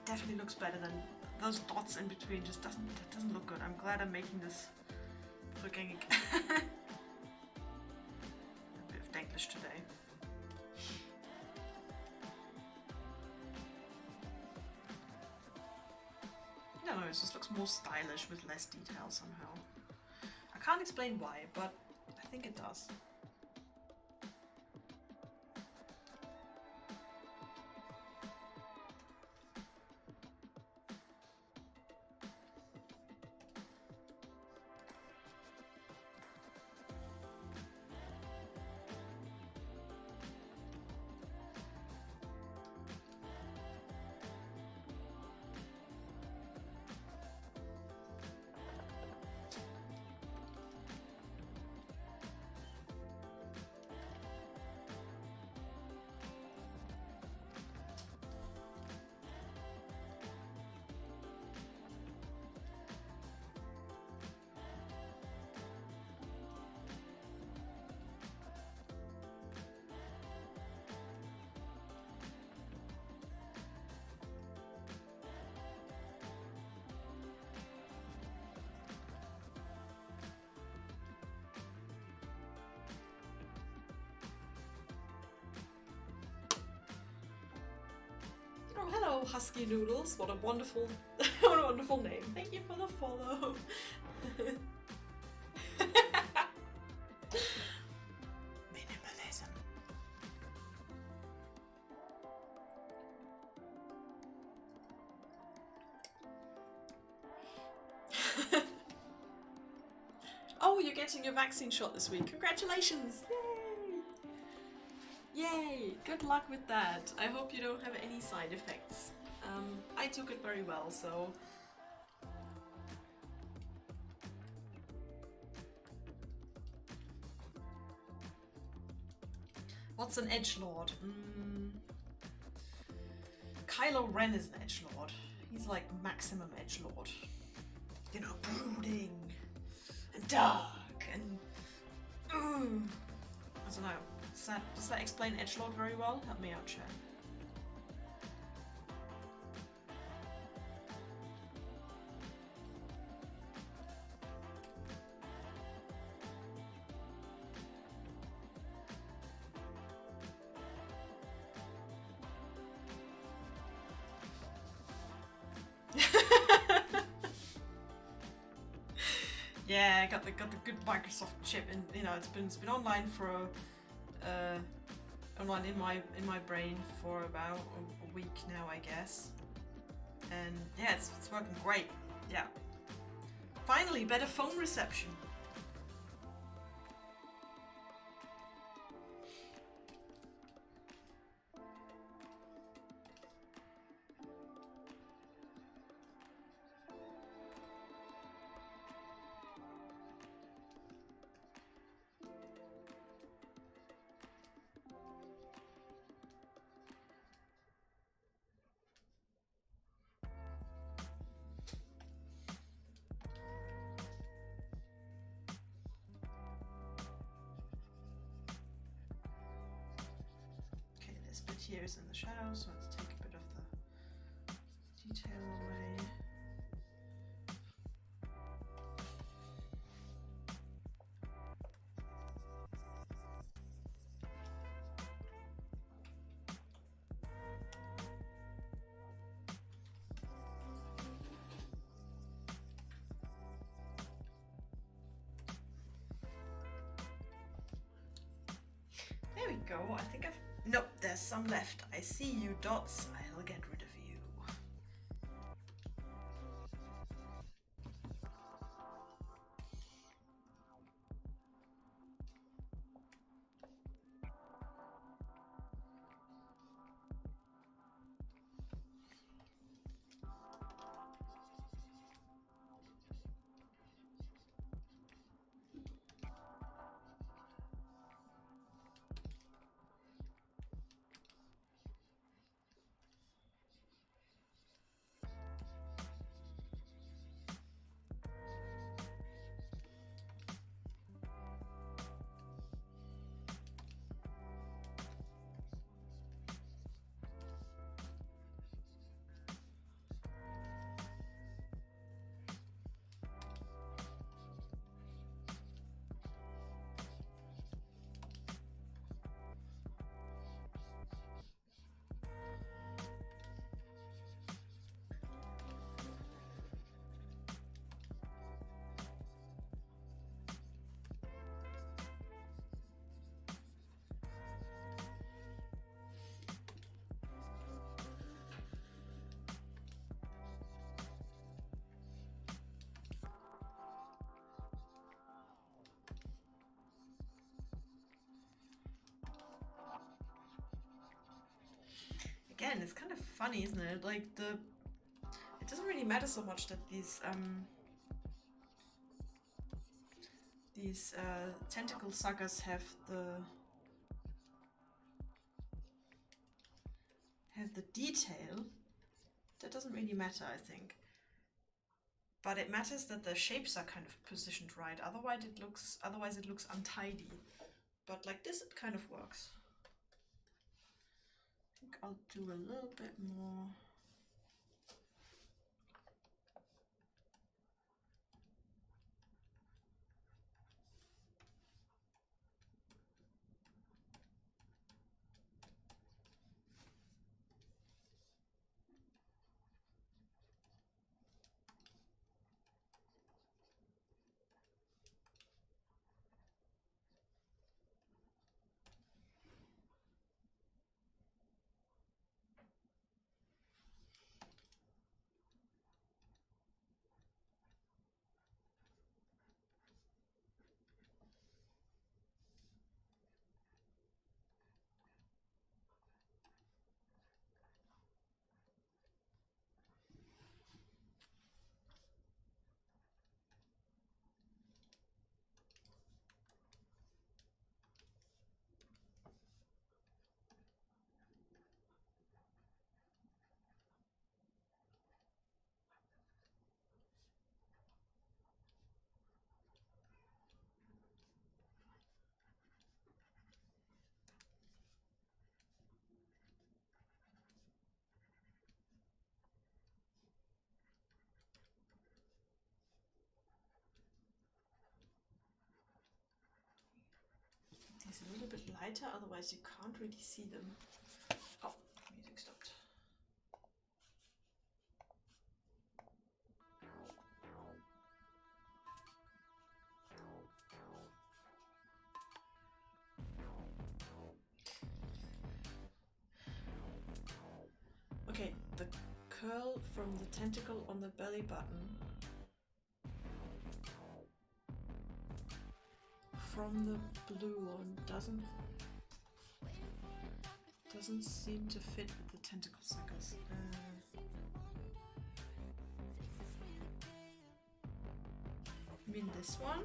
Definitely looks better than those dots in between. Just doesn't look good. I'm glad I'm making this looking a bit of Denglish today. No, it just looks more stylish with less detail somehow. I can't explain why, but I think it does. Oh, hello, Husky Noodles. What a wonderful, what a wonderful name. Thank you for the follow. Minimalism. Oh, you're getting your vaccine shot this week. Congratulations! Yay! Yay! Good luck with that. I hope you don't have any side effects. I took it very well, so... What's an edgelord? Kylo Ren is an edgelord. He's like maximum edgelord. You know, brooding and dark and I don't know. Does that explain edgelord very well? Help me out, chat. Yeah, I got the good Microsoft chip, and you know it's been online for online in my brain for about a week now, I guess. And yeah, it's working great. Yeah. Finally, better phone reception. Here is in the shadow, so let's take a bit of the detail away. There we go. I think I've... Nope, there's some left. I see you, dots. I'll get rid of you. Again, it's kind of funny, isn't it? Like it doesn't really matter so much that these tentacle suckers have the detail. That doesn't really matter, I think. But it matters that the shapes are kind of positioned right. Otherwise it looks untidy. But like this, it kind of works. I think I'll do a little bit more. little bit lighter, otherwise you can't really see them. Oh, music stopped. Okay, the curl from the tentacle on the belly button from the blue one doesn't seem to fit with the tentacle suckers. You mean this one?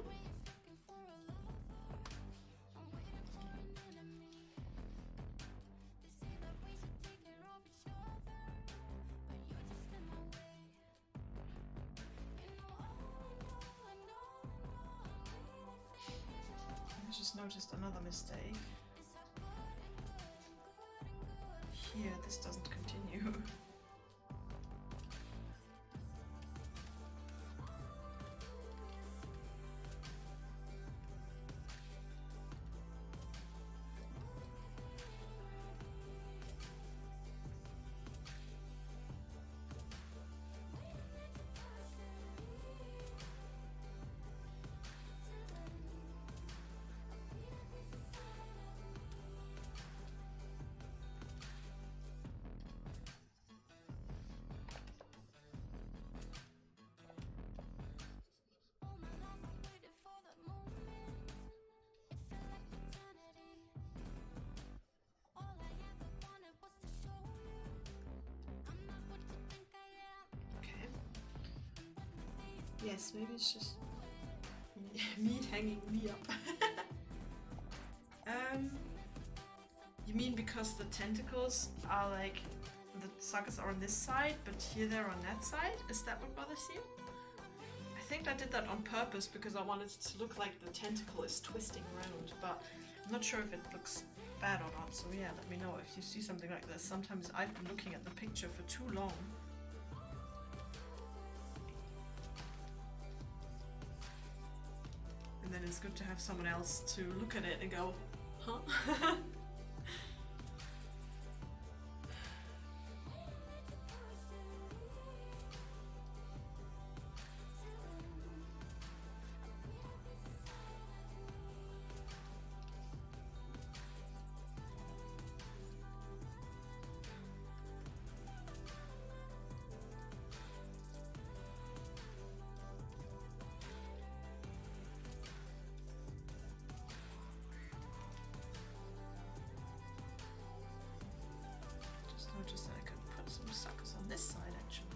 I just noticed another mistake. Here, this doesn't continue. Yes, maybe it's just meat hanging me up. You mean because the tentacles are like, the suckers are on this side, but here they're on that side? Is that what bothers you? I think I did that on purpose because I wanted it to look like the tentacle is twisting around, but I'm not sure if it looks bad or not, so yeah, let me know if you see something like this. Sometimes I've been looking at the picture for too long. And then it's good to have someone else to look at it and go, huh? Notice that I could put some suckers on this side actually.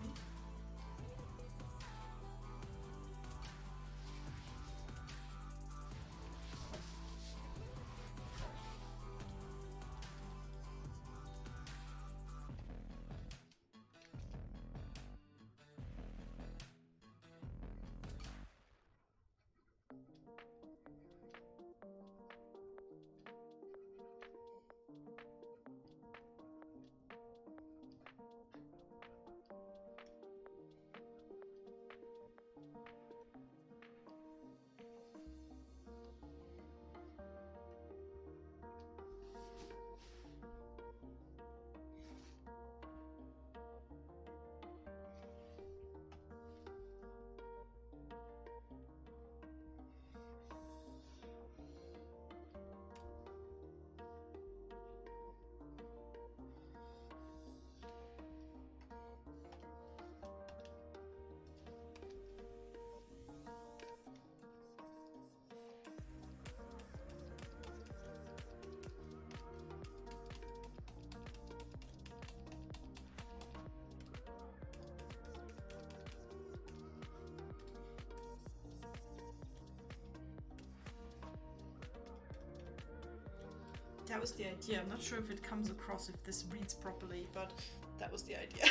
That was the idea. I'm not sure if it comes across, if this reads properly, but that was the idea.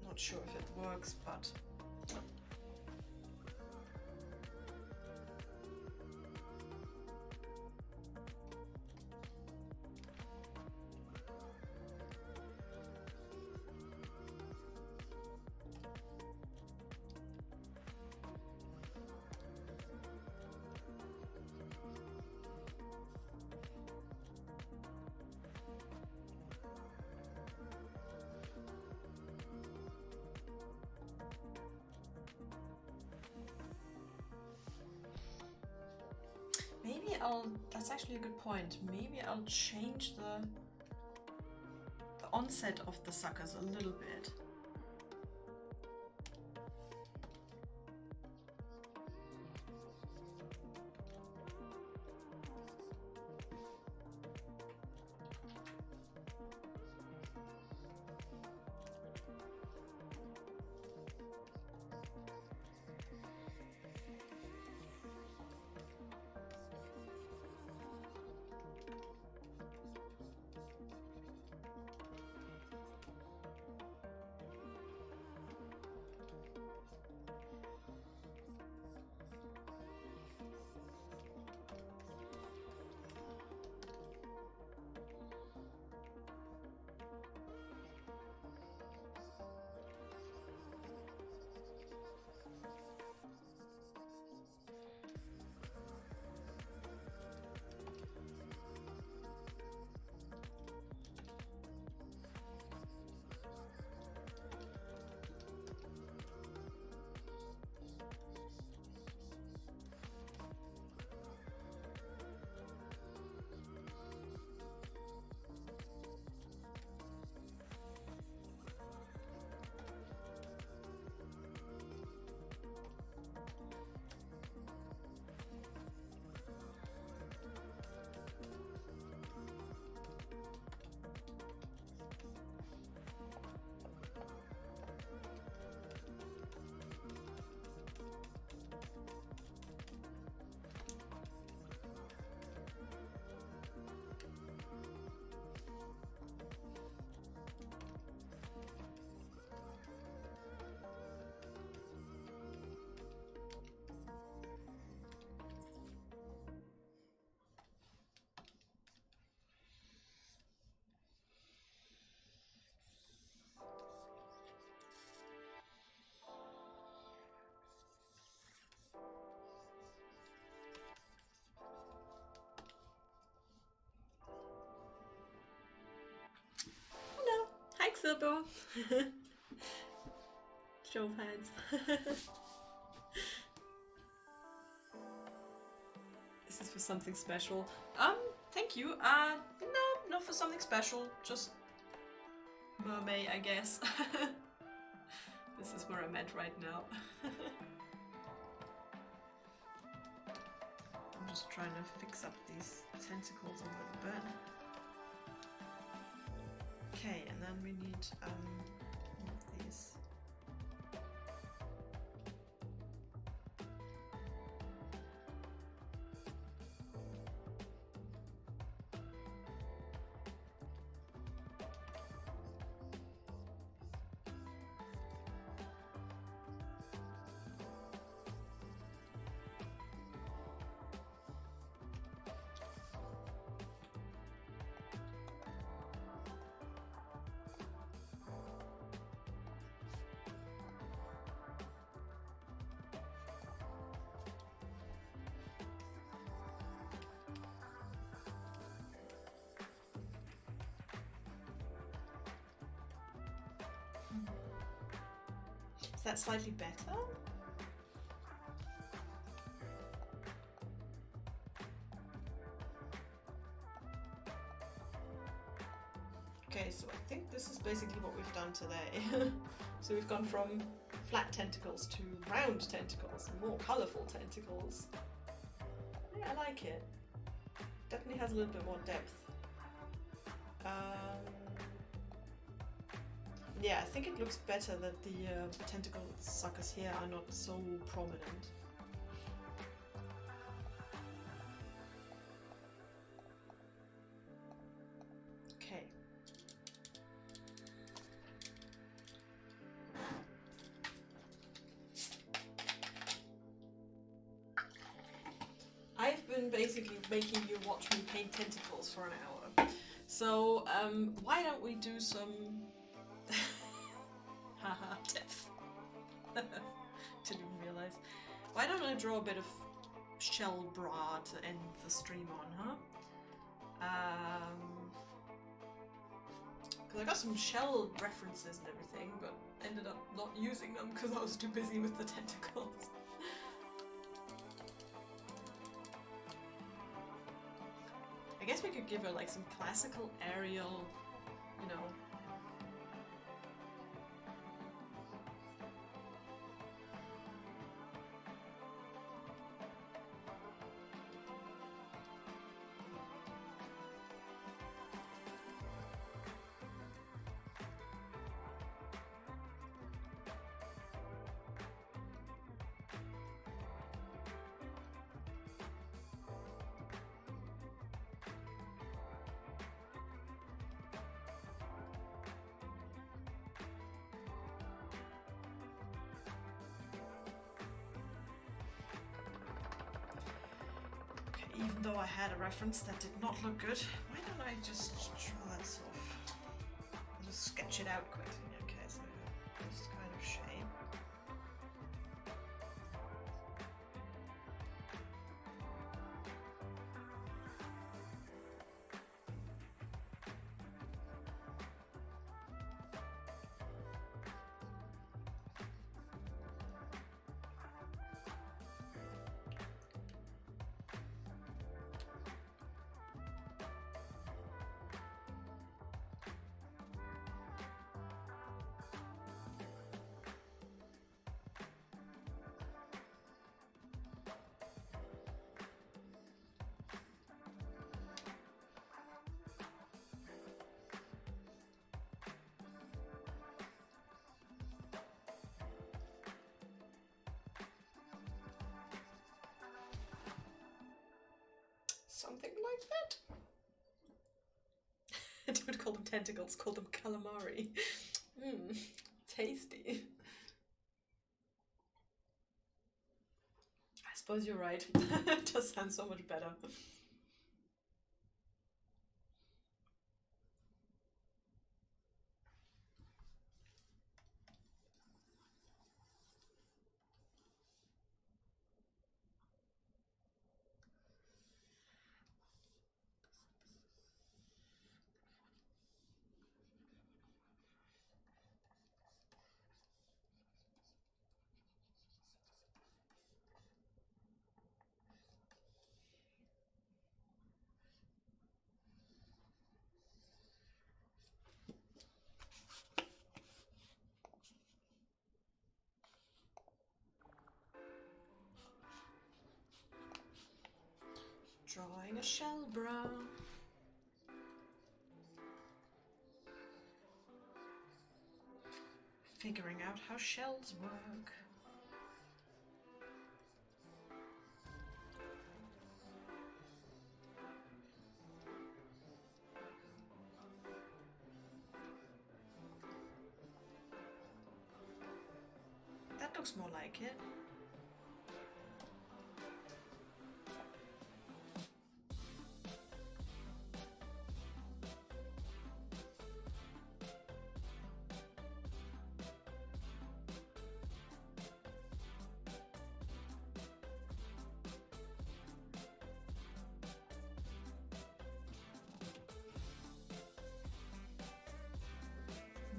Not sure if it works, but... that's actually a good point. Maybe I'll change the onset of the suckers a little bit. Hi Xilbo! Show of hands. This is for something special. Thank you. No, not for something special. Just Mermay, I guess. This is where I'm at right now. I'm just trying to fix up these tentacles a little bit. Okay, and then we need one of these. Is that slightly better? Okay, so I think this is basically what we've done today. So we've gone from flat tentacles to round tentacles, more colourful tentacles. Yeah, I like it. Definitely has a little bit more depth. Yeah, I think it looks better that the tentacle suckers here are not so prominent. Okay. I've been basically making you watch me paint tentacles for an hour. So, why don't we do some... Haha, depth. Didn't even realize. Why don't I draw a bit of shell bra to end the stream on, huh? Because I got some shell references and everything, but ended up not using them because I was too busy with the tentacles. give her like some classical Ariel, you know. Even though I had a reference that did not look good, why don't I just draw that sort of... I'll just sketch it out quickly. Okay, so this kind of shape. Something like that. I don't call them tentacles, call them calamari. Mmm, tasty. I suppose you're right. It does sound so much better. Drawing a shell brow. Figuring out how shells work. That looks more like it.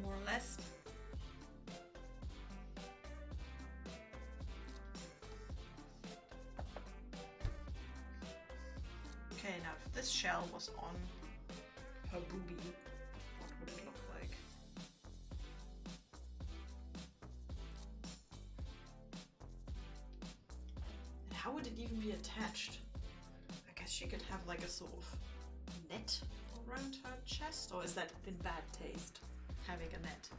More or less. Okay, now if this shell was on her boobie, what would it look like? And how would it even be attached? I guess she could have like a sort of net around her chest, or is that in bad taste, having a net?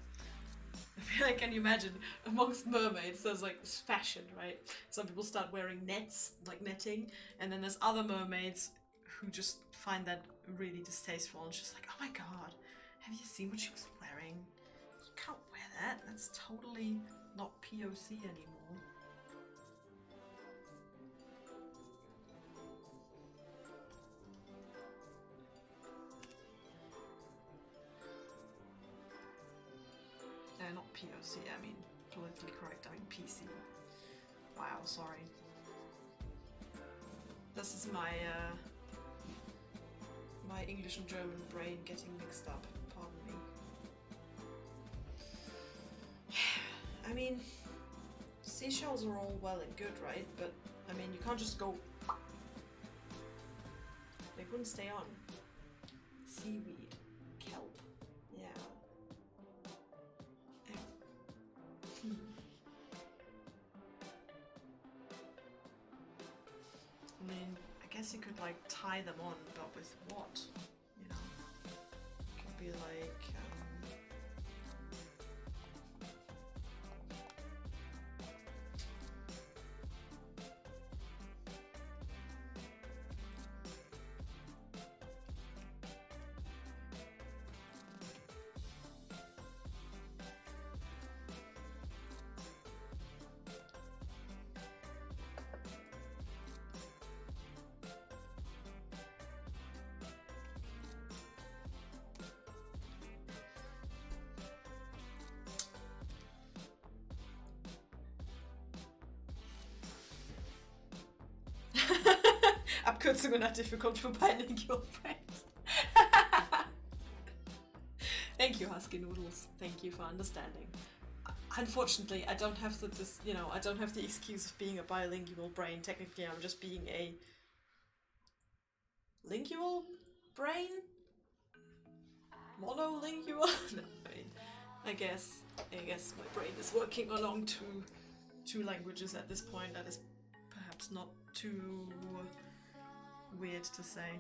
I feel like, can you imagine, amongst mermaids there's like this fashion, right? Some people start wearing nets, like netting, and then there's other mermaids who just find that really distasteful and just like, oh my god, have you seen what she was wearing? You can't wear that, that's totally not POC anymore. Not POC, I mean politically correct, I mean PC. Wow, sorry. This is my my English and German brain getting mixed up, pardon me. I mean, seashells are all well and good, right? But, I mean, you can't just go... They wouldn't stay on. seaweed. Kelp. Yeah. I mean, I guess you could like tie them on, but with what? You know? It could be like... Abkürzungen are difficult for bilingual brains. Thank you, Husky Noodles. Thank you for understanding. Unfortunately, I don't have I don't have the excuse of being a bilingual brain. Technically, I'm just being a lingual brain? Monolingual? No, I mean, I guess my brain is working along two languages at this point. That is perhaps not too weird to say.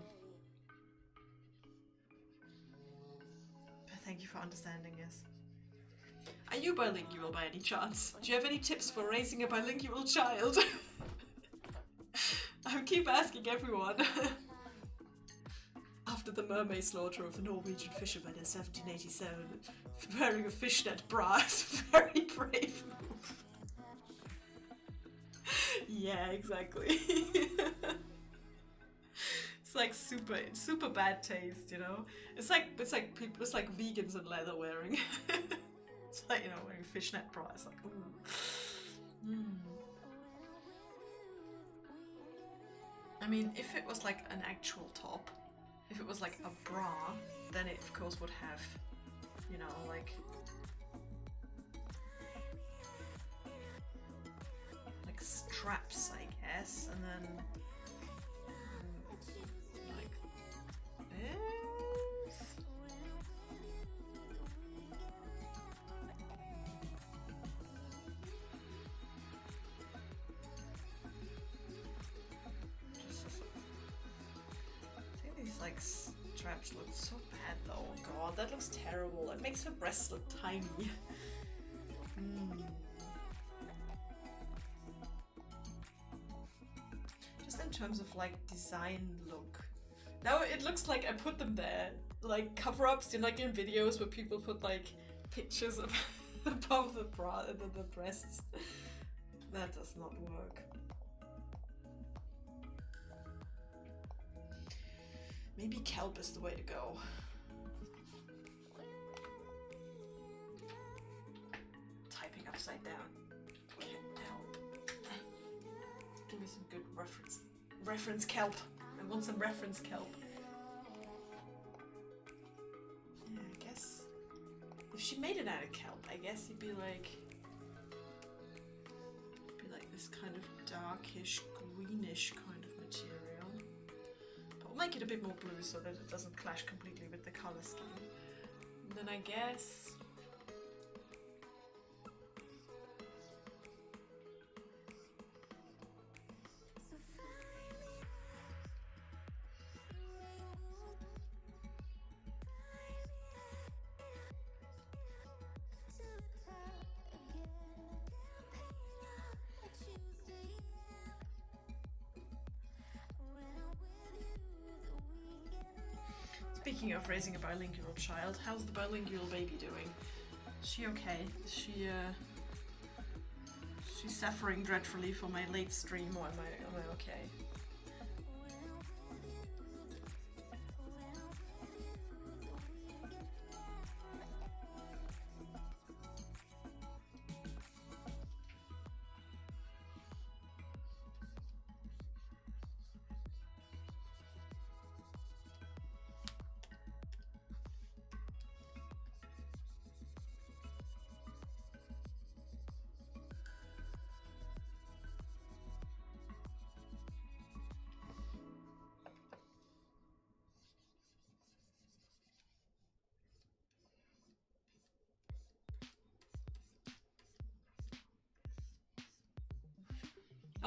But thank you for understanding, yes. Are you bilingual by any chance? Do you have any tips for raising a bilingual child? I keep asking everyone. After the Mermay slaughter of the Norwegian fishermen in 1787, wearing a fishnet bra is a very brave move. Yeah, exactly. It's like super bad taste, you know. It's like vegans and leather wearing. It's like, you know, wearing a fishnet bra. It's like, ooh. I mean, if it was like an actual top, if it was like a bra, then it of course would have, you know, like straps, I guess, and then like this. I think these like straps look so bad though. God, that looks terrible. It makes her breasts look tiny. In terms of like design look, now it looks like I put them there like cover-ups, you know, like in videos where people put like pictures of above the bra and the breasts. That does not work. Maybe kelp is the way to go. Typing upside down. Kelp. Give me some good reference kelp. I want some reference kelp. Yeah, I guess if she made it out of kelp, I guess it'd be like this kind of darkish, greenish kind of material. But we'll make it a bit more blue so that it doesn't clash completely with the color scheme. And then I guess speaking of raising a bilingual child, how's the bilingual baby doing? Is she okay? Is she's suffering dreadfully for my late stream, or am I okay?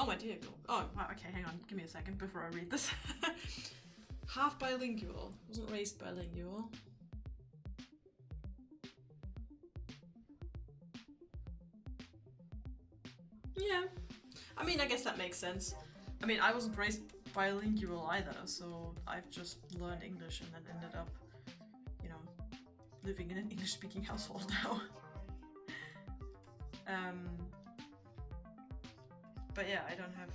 Oh my dear. Oh, wow, okay, hang on. Give me a second before I read this. Half bilingual. Wasn't raised bilingual. Yeah. I mean, I guess that makes sense. I mean, I wasn't raised bilingual either, so I've just learned English and then ended up, you know, living in an English-speaking household now. But yeah, I don't have...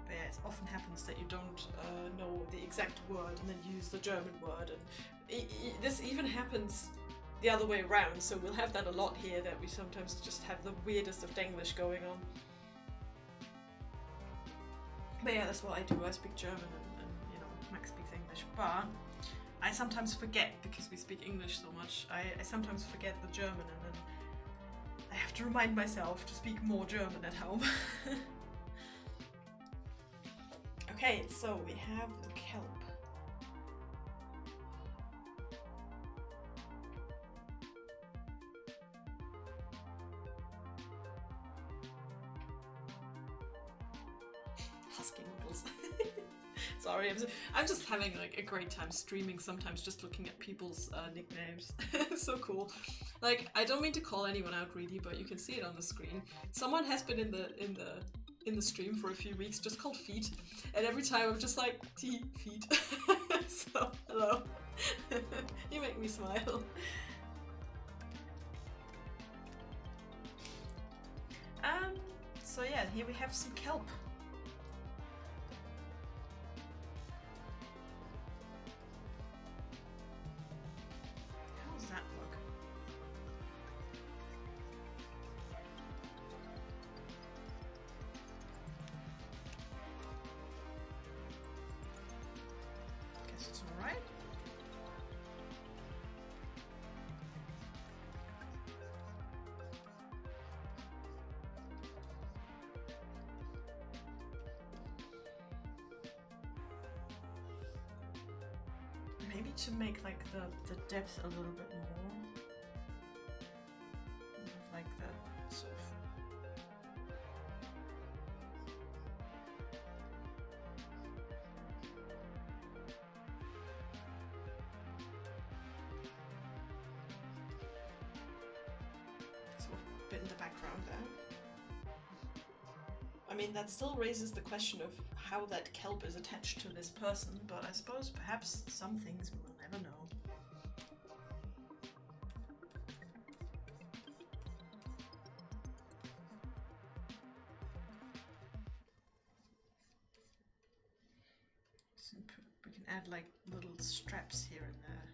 But yeah, it often happens that you don't know the exact word and then use the German word, and this even happens the other way around, so we'll have that a lot here, that we sometimes just have the weirdest of Denglish going on. But yeah, that's what I do. I speak German and you know, Max speaks English, but I sometimes forget, because we speak English so much, I sometimes forget the German, and then I have to remind myself to speak more German at home. Okay, so we have the kelp. Husky noodles. Sorry, I'm just having like a great time streaming sometimes, just looking at people's nicknames. So cool. Like, I don't mean to call anyone out really, but you can see it on the screen. Someone has been in the stream for a few weeks just called Feet, and every time I'm just like, Feet. So, hello. You make me smile. So yeah, here we have some kelp. How does that look? Guess it's alright. Maybe to make like the depth a little bit more. Like the sort of... sort of bit in the background there. I mean, that still raises the question of how that kelp is attached to this person, but I suppose perhaps some things we will never know. So we can add like little straps here and there.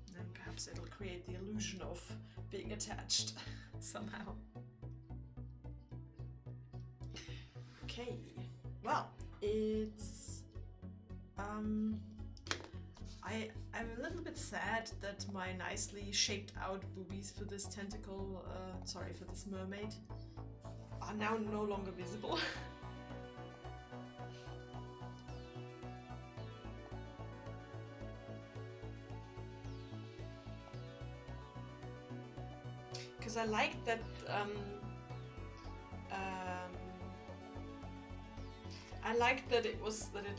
And then perhaps it'll create the illusion of being attached somehow. Okay, well, it's I'm a little bit sad that my nicely shaped out boobies for this tentacle, sorry, for this mermaid, are now no longer visible. Because I like that I liked that it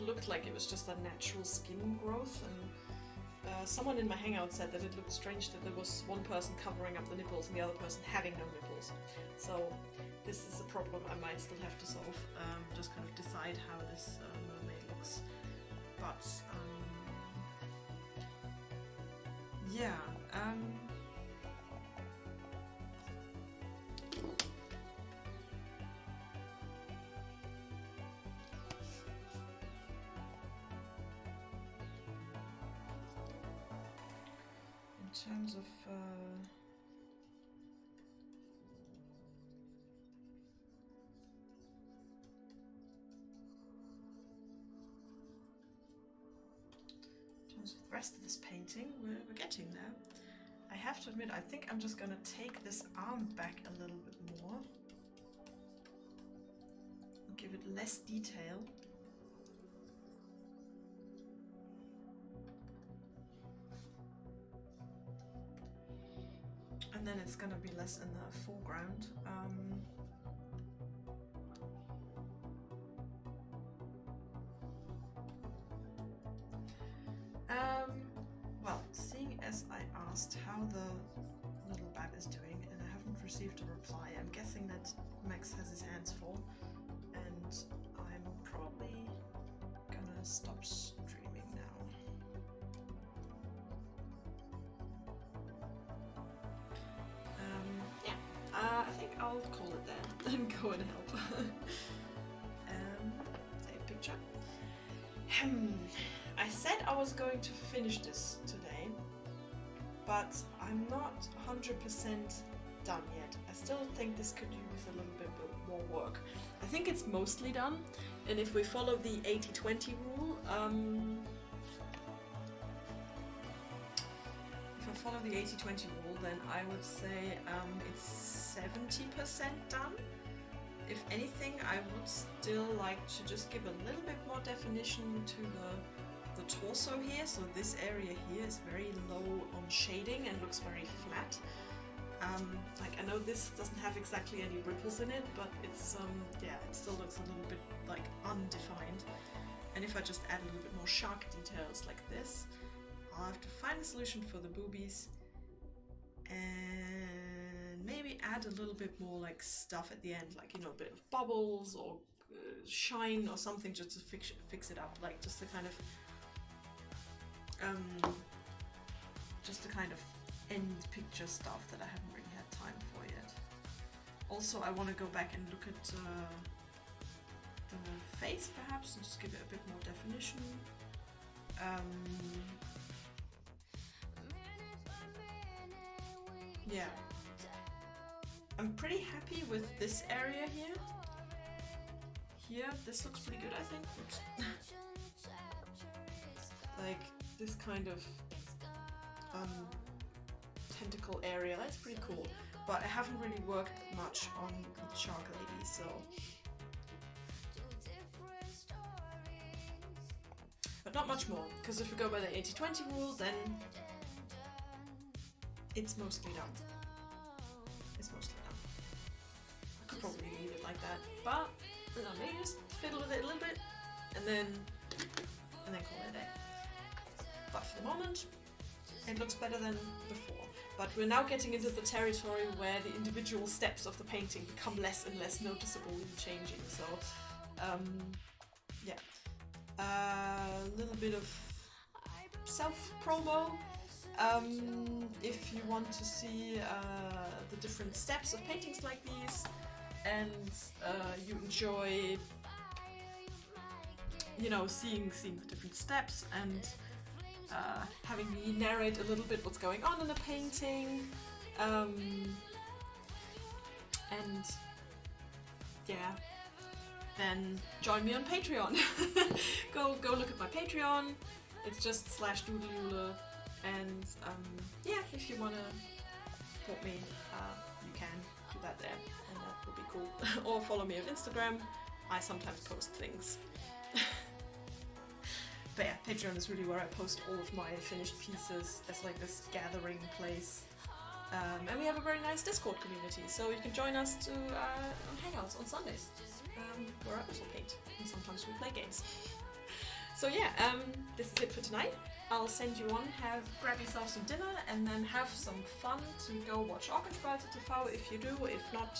looked like it was just a natural skin growth, and someone in my hangout said that it looked strange that there was one person covering up the nipples and the other person having no nipples. So this is a problem I might still have to solve, just kind of decide how this mermaid looks. But yeah, in terms of the rest of this painting, we're getting there. I have to admit, I think I'm just gonna take this arm back a little bit more, give it less detail. And then it's gonna be less in the foreground. Well, seeing as I asked how the little bab is doing and I haven't received a reply, I'm guessing that Max has his hands full, and I'm probably gonna stop streaming now. I think I'll call it there and go and help. Save picture. I said I was going to finish this today, but I'm not 100% done yet. I still think this could use a little bit more work. I think it's mostly done, and if we follow the 80-20 rule, if I follow the 80-20 rule, then I would say it's 70% done. If anything, I would still like to just give a little bit more definition to the torso here. So this area here is very low on shading and looks very flat. Like I know this doesn't have exactly any ripples in it, but it's yeah, it still looks a little bit like undefined. And if I just add a little bit more shark details like this, I'll have to find a solution for the boobies and maybe add a little bit more like stuff at the end, like, you know, a bit of bubbles or shine or something, just to fix it up, like just the kind of end picture stuff that I haven't really had time for yet. Also, I want to go back and look at the face perhaps and just give it a bit more definition. Yeah, I'm pretty happy with this area here. Here, this looks pretty good, I think. Like this kind of tentacle area, that's pretty cool. But I haven't really worked much on the shark lady, so. But not much more, because if we go by the 80-20 rule, then it's mostly done. It's mostly done. I could probably leave it like that, but you know, maybe just fiddle with it a little bit, and then call it a day. But for the moment, it looks better than before. But we're now getting into the territory where the individual steps of the painting become less and less noticeable in changing. So, yeah, a little bit of self-promo. If you want to see the different steps of paintings like these, and you enjoy, you know, seeing the different steps and having me narrate a little bit what's going on in the painting, and yeah, then join me on Patreon. go look at my Patreon. It's just /doodleyula, and yeah, if you want to support me, you can do that there, and that would be cool. Or follow me on Instagram. I sometimes post things. But yeah, Patreon is really where I post all of my finished pieces as like this gathering place. And we have a very nice Discord community, so you can join us to on Hangouts on Sundays, where I also paint, and sometimes we play games. So yeah, this is it for tonight. I'll send you on, grab yourself some dinner, and then have some fun to go watch Orchenspalte TV if you do. If not,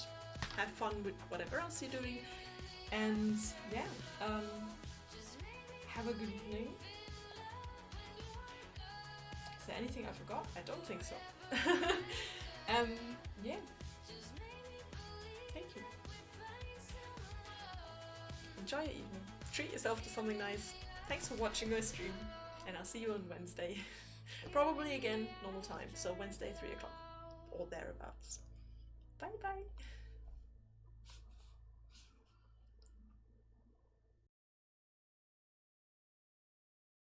have fun with whatever else you're doing. And yeah, have a good evening. Is there anything I forgot? I don't think so. Yeah. Thank you. Enjoy your evening. Treat yourself to something nice. Thanks for watching my stream, and I'll see you on Wednesday. Probably again, normal time, so Wednesday 3 o'clock, or thereabouts.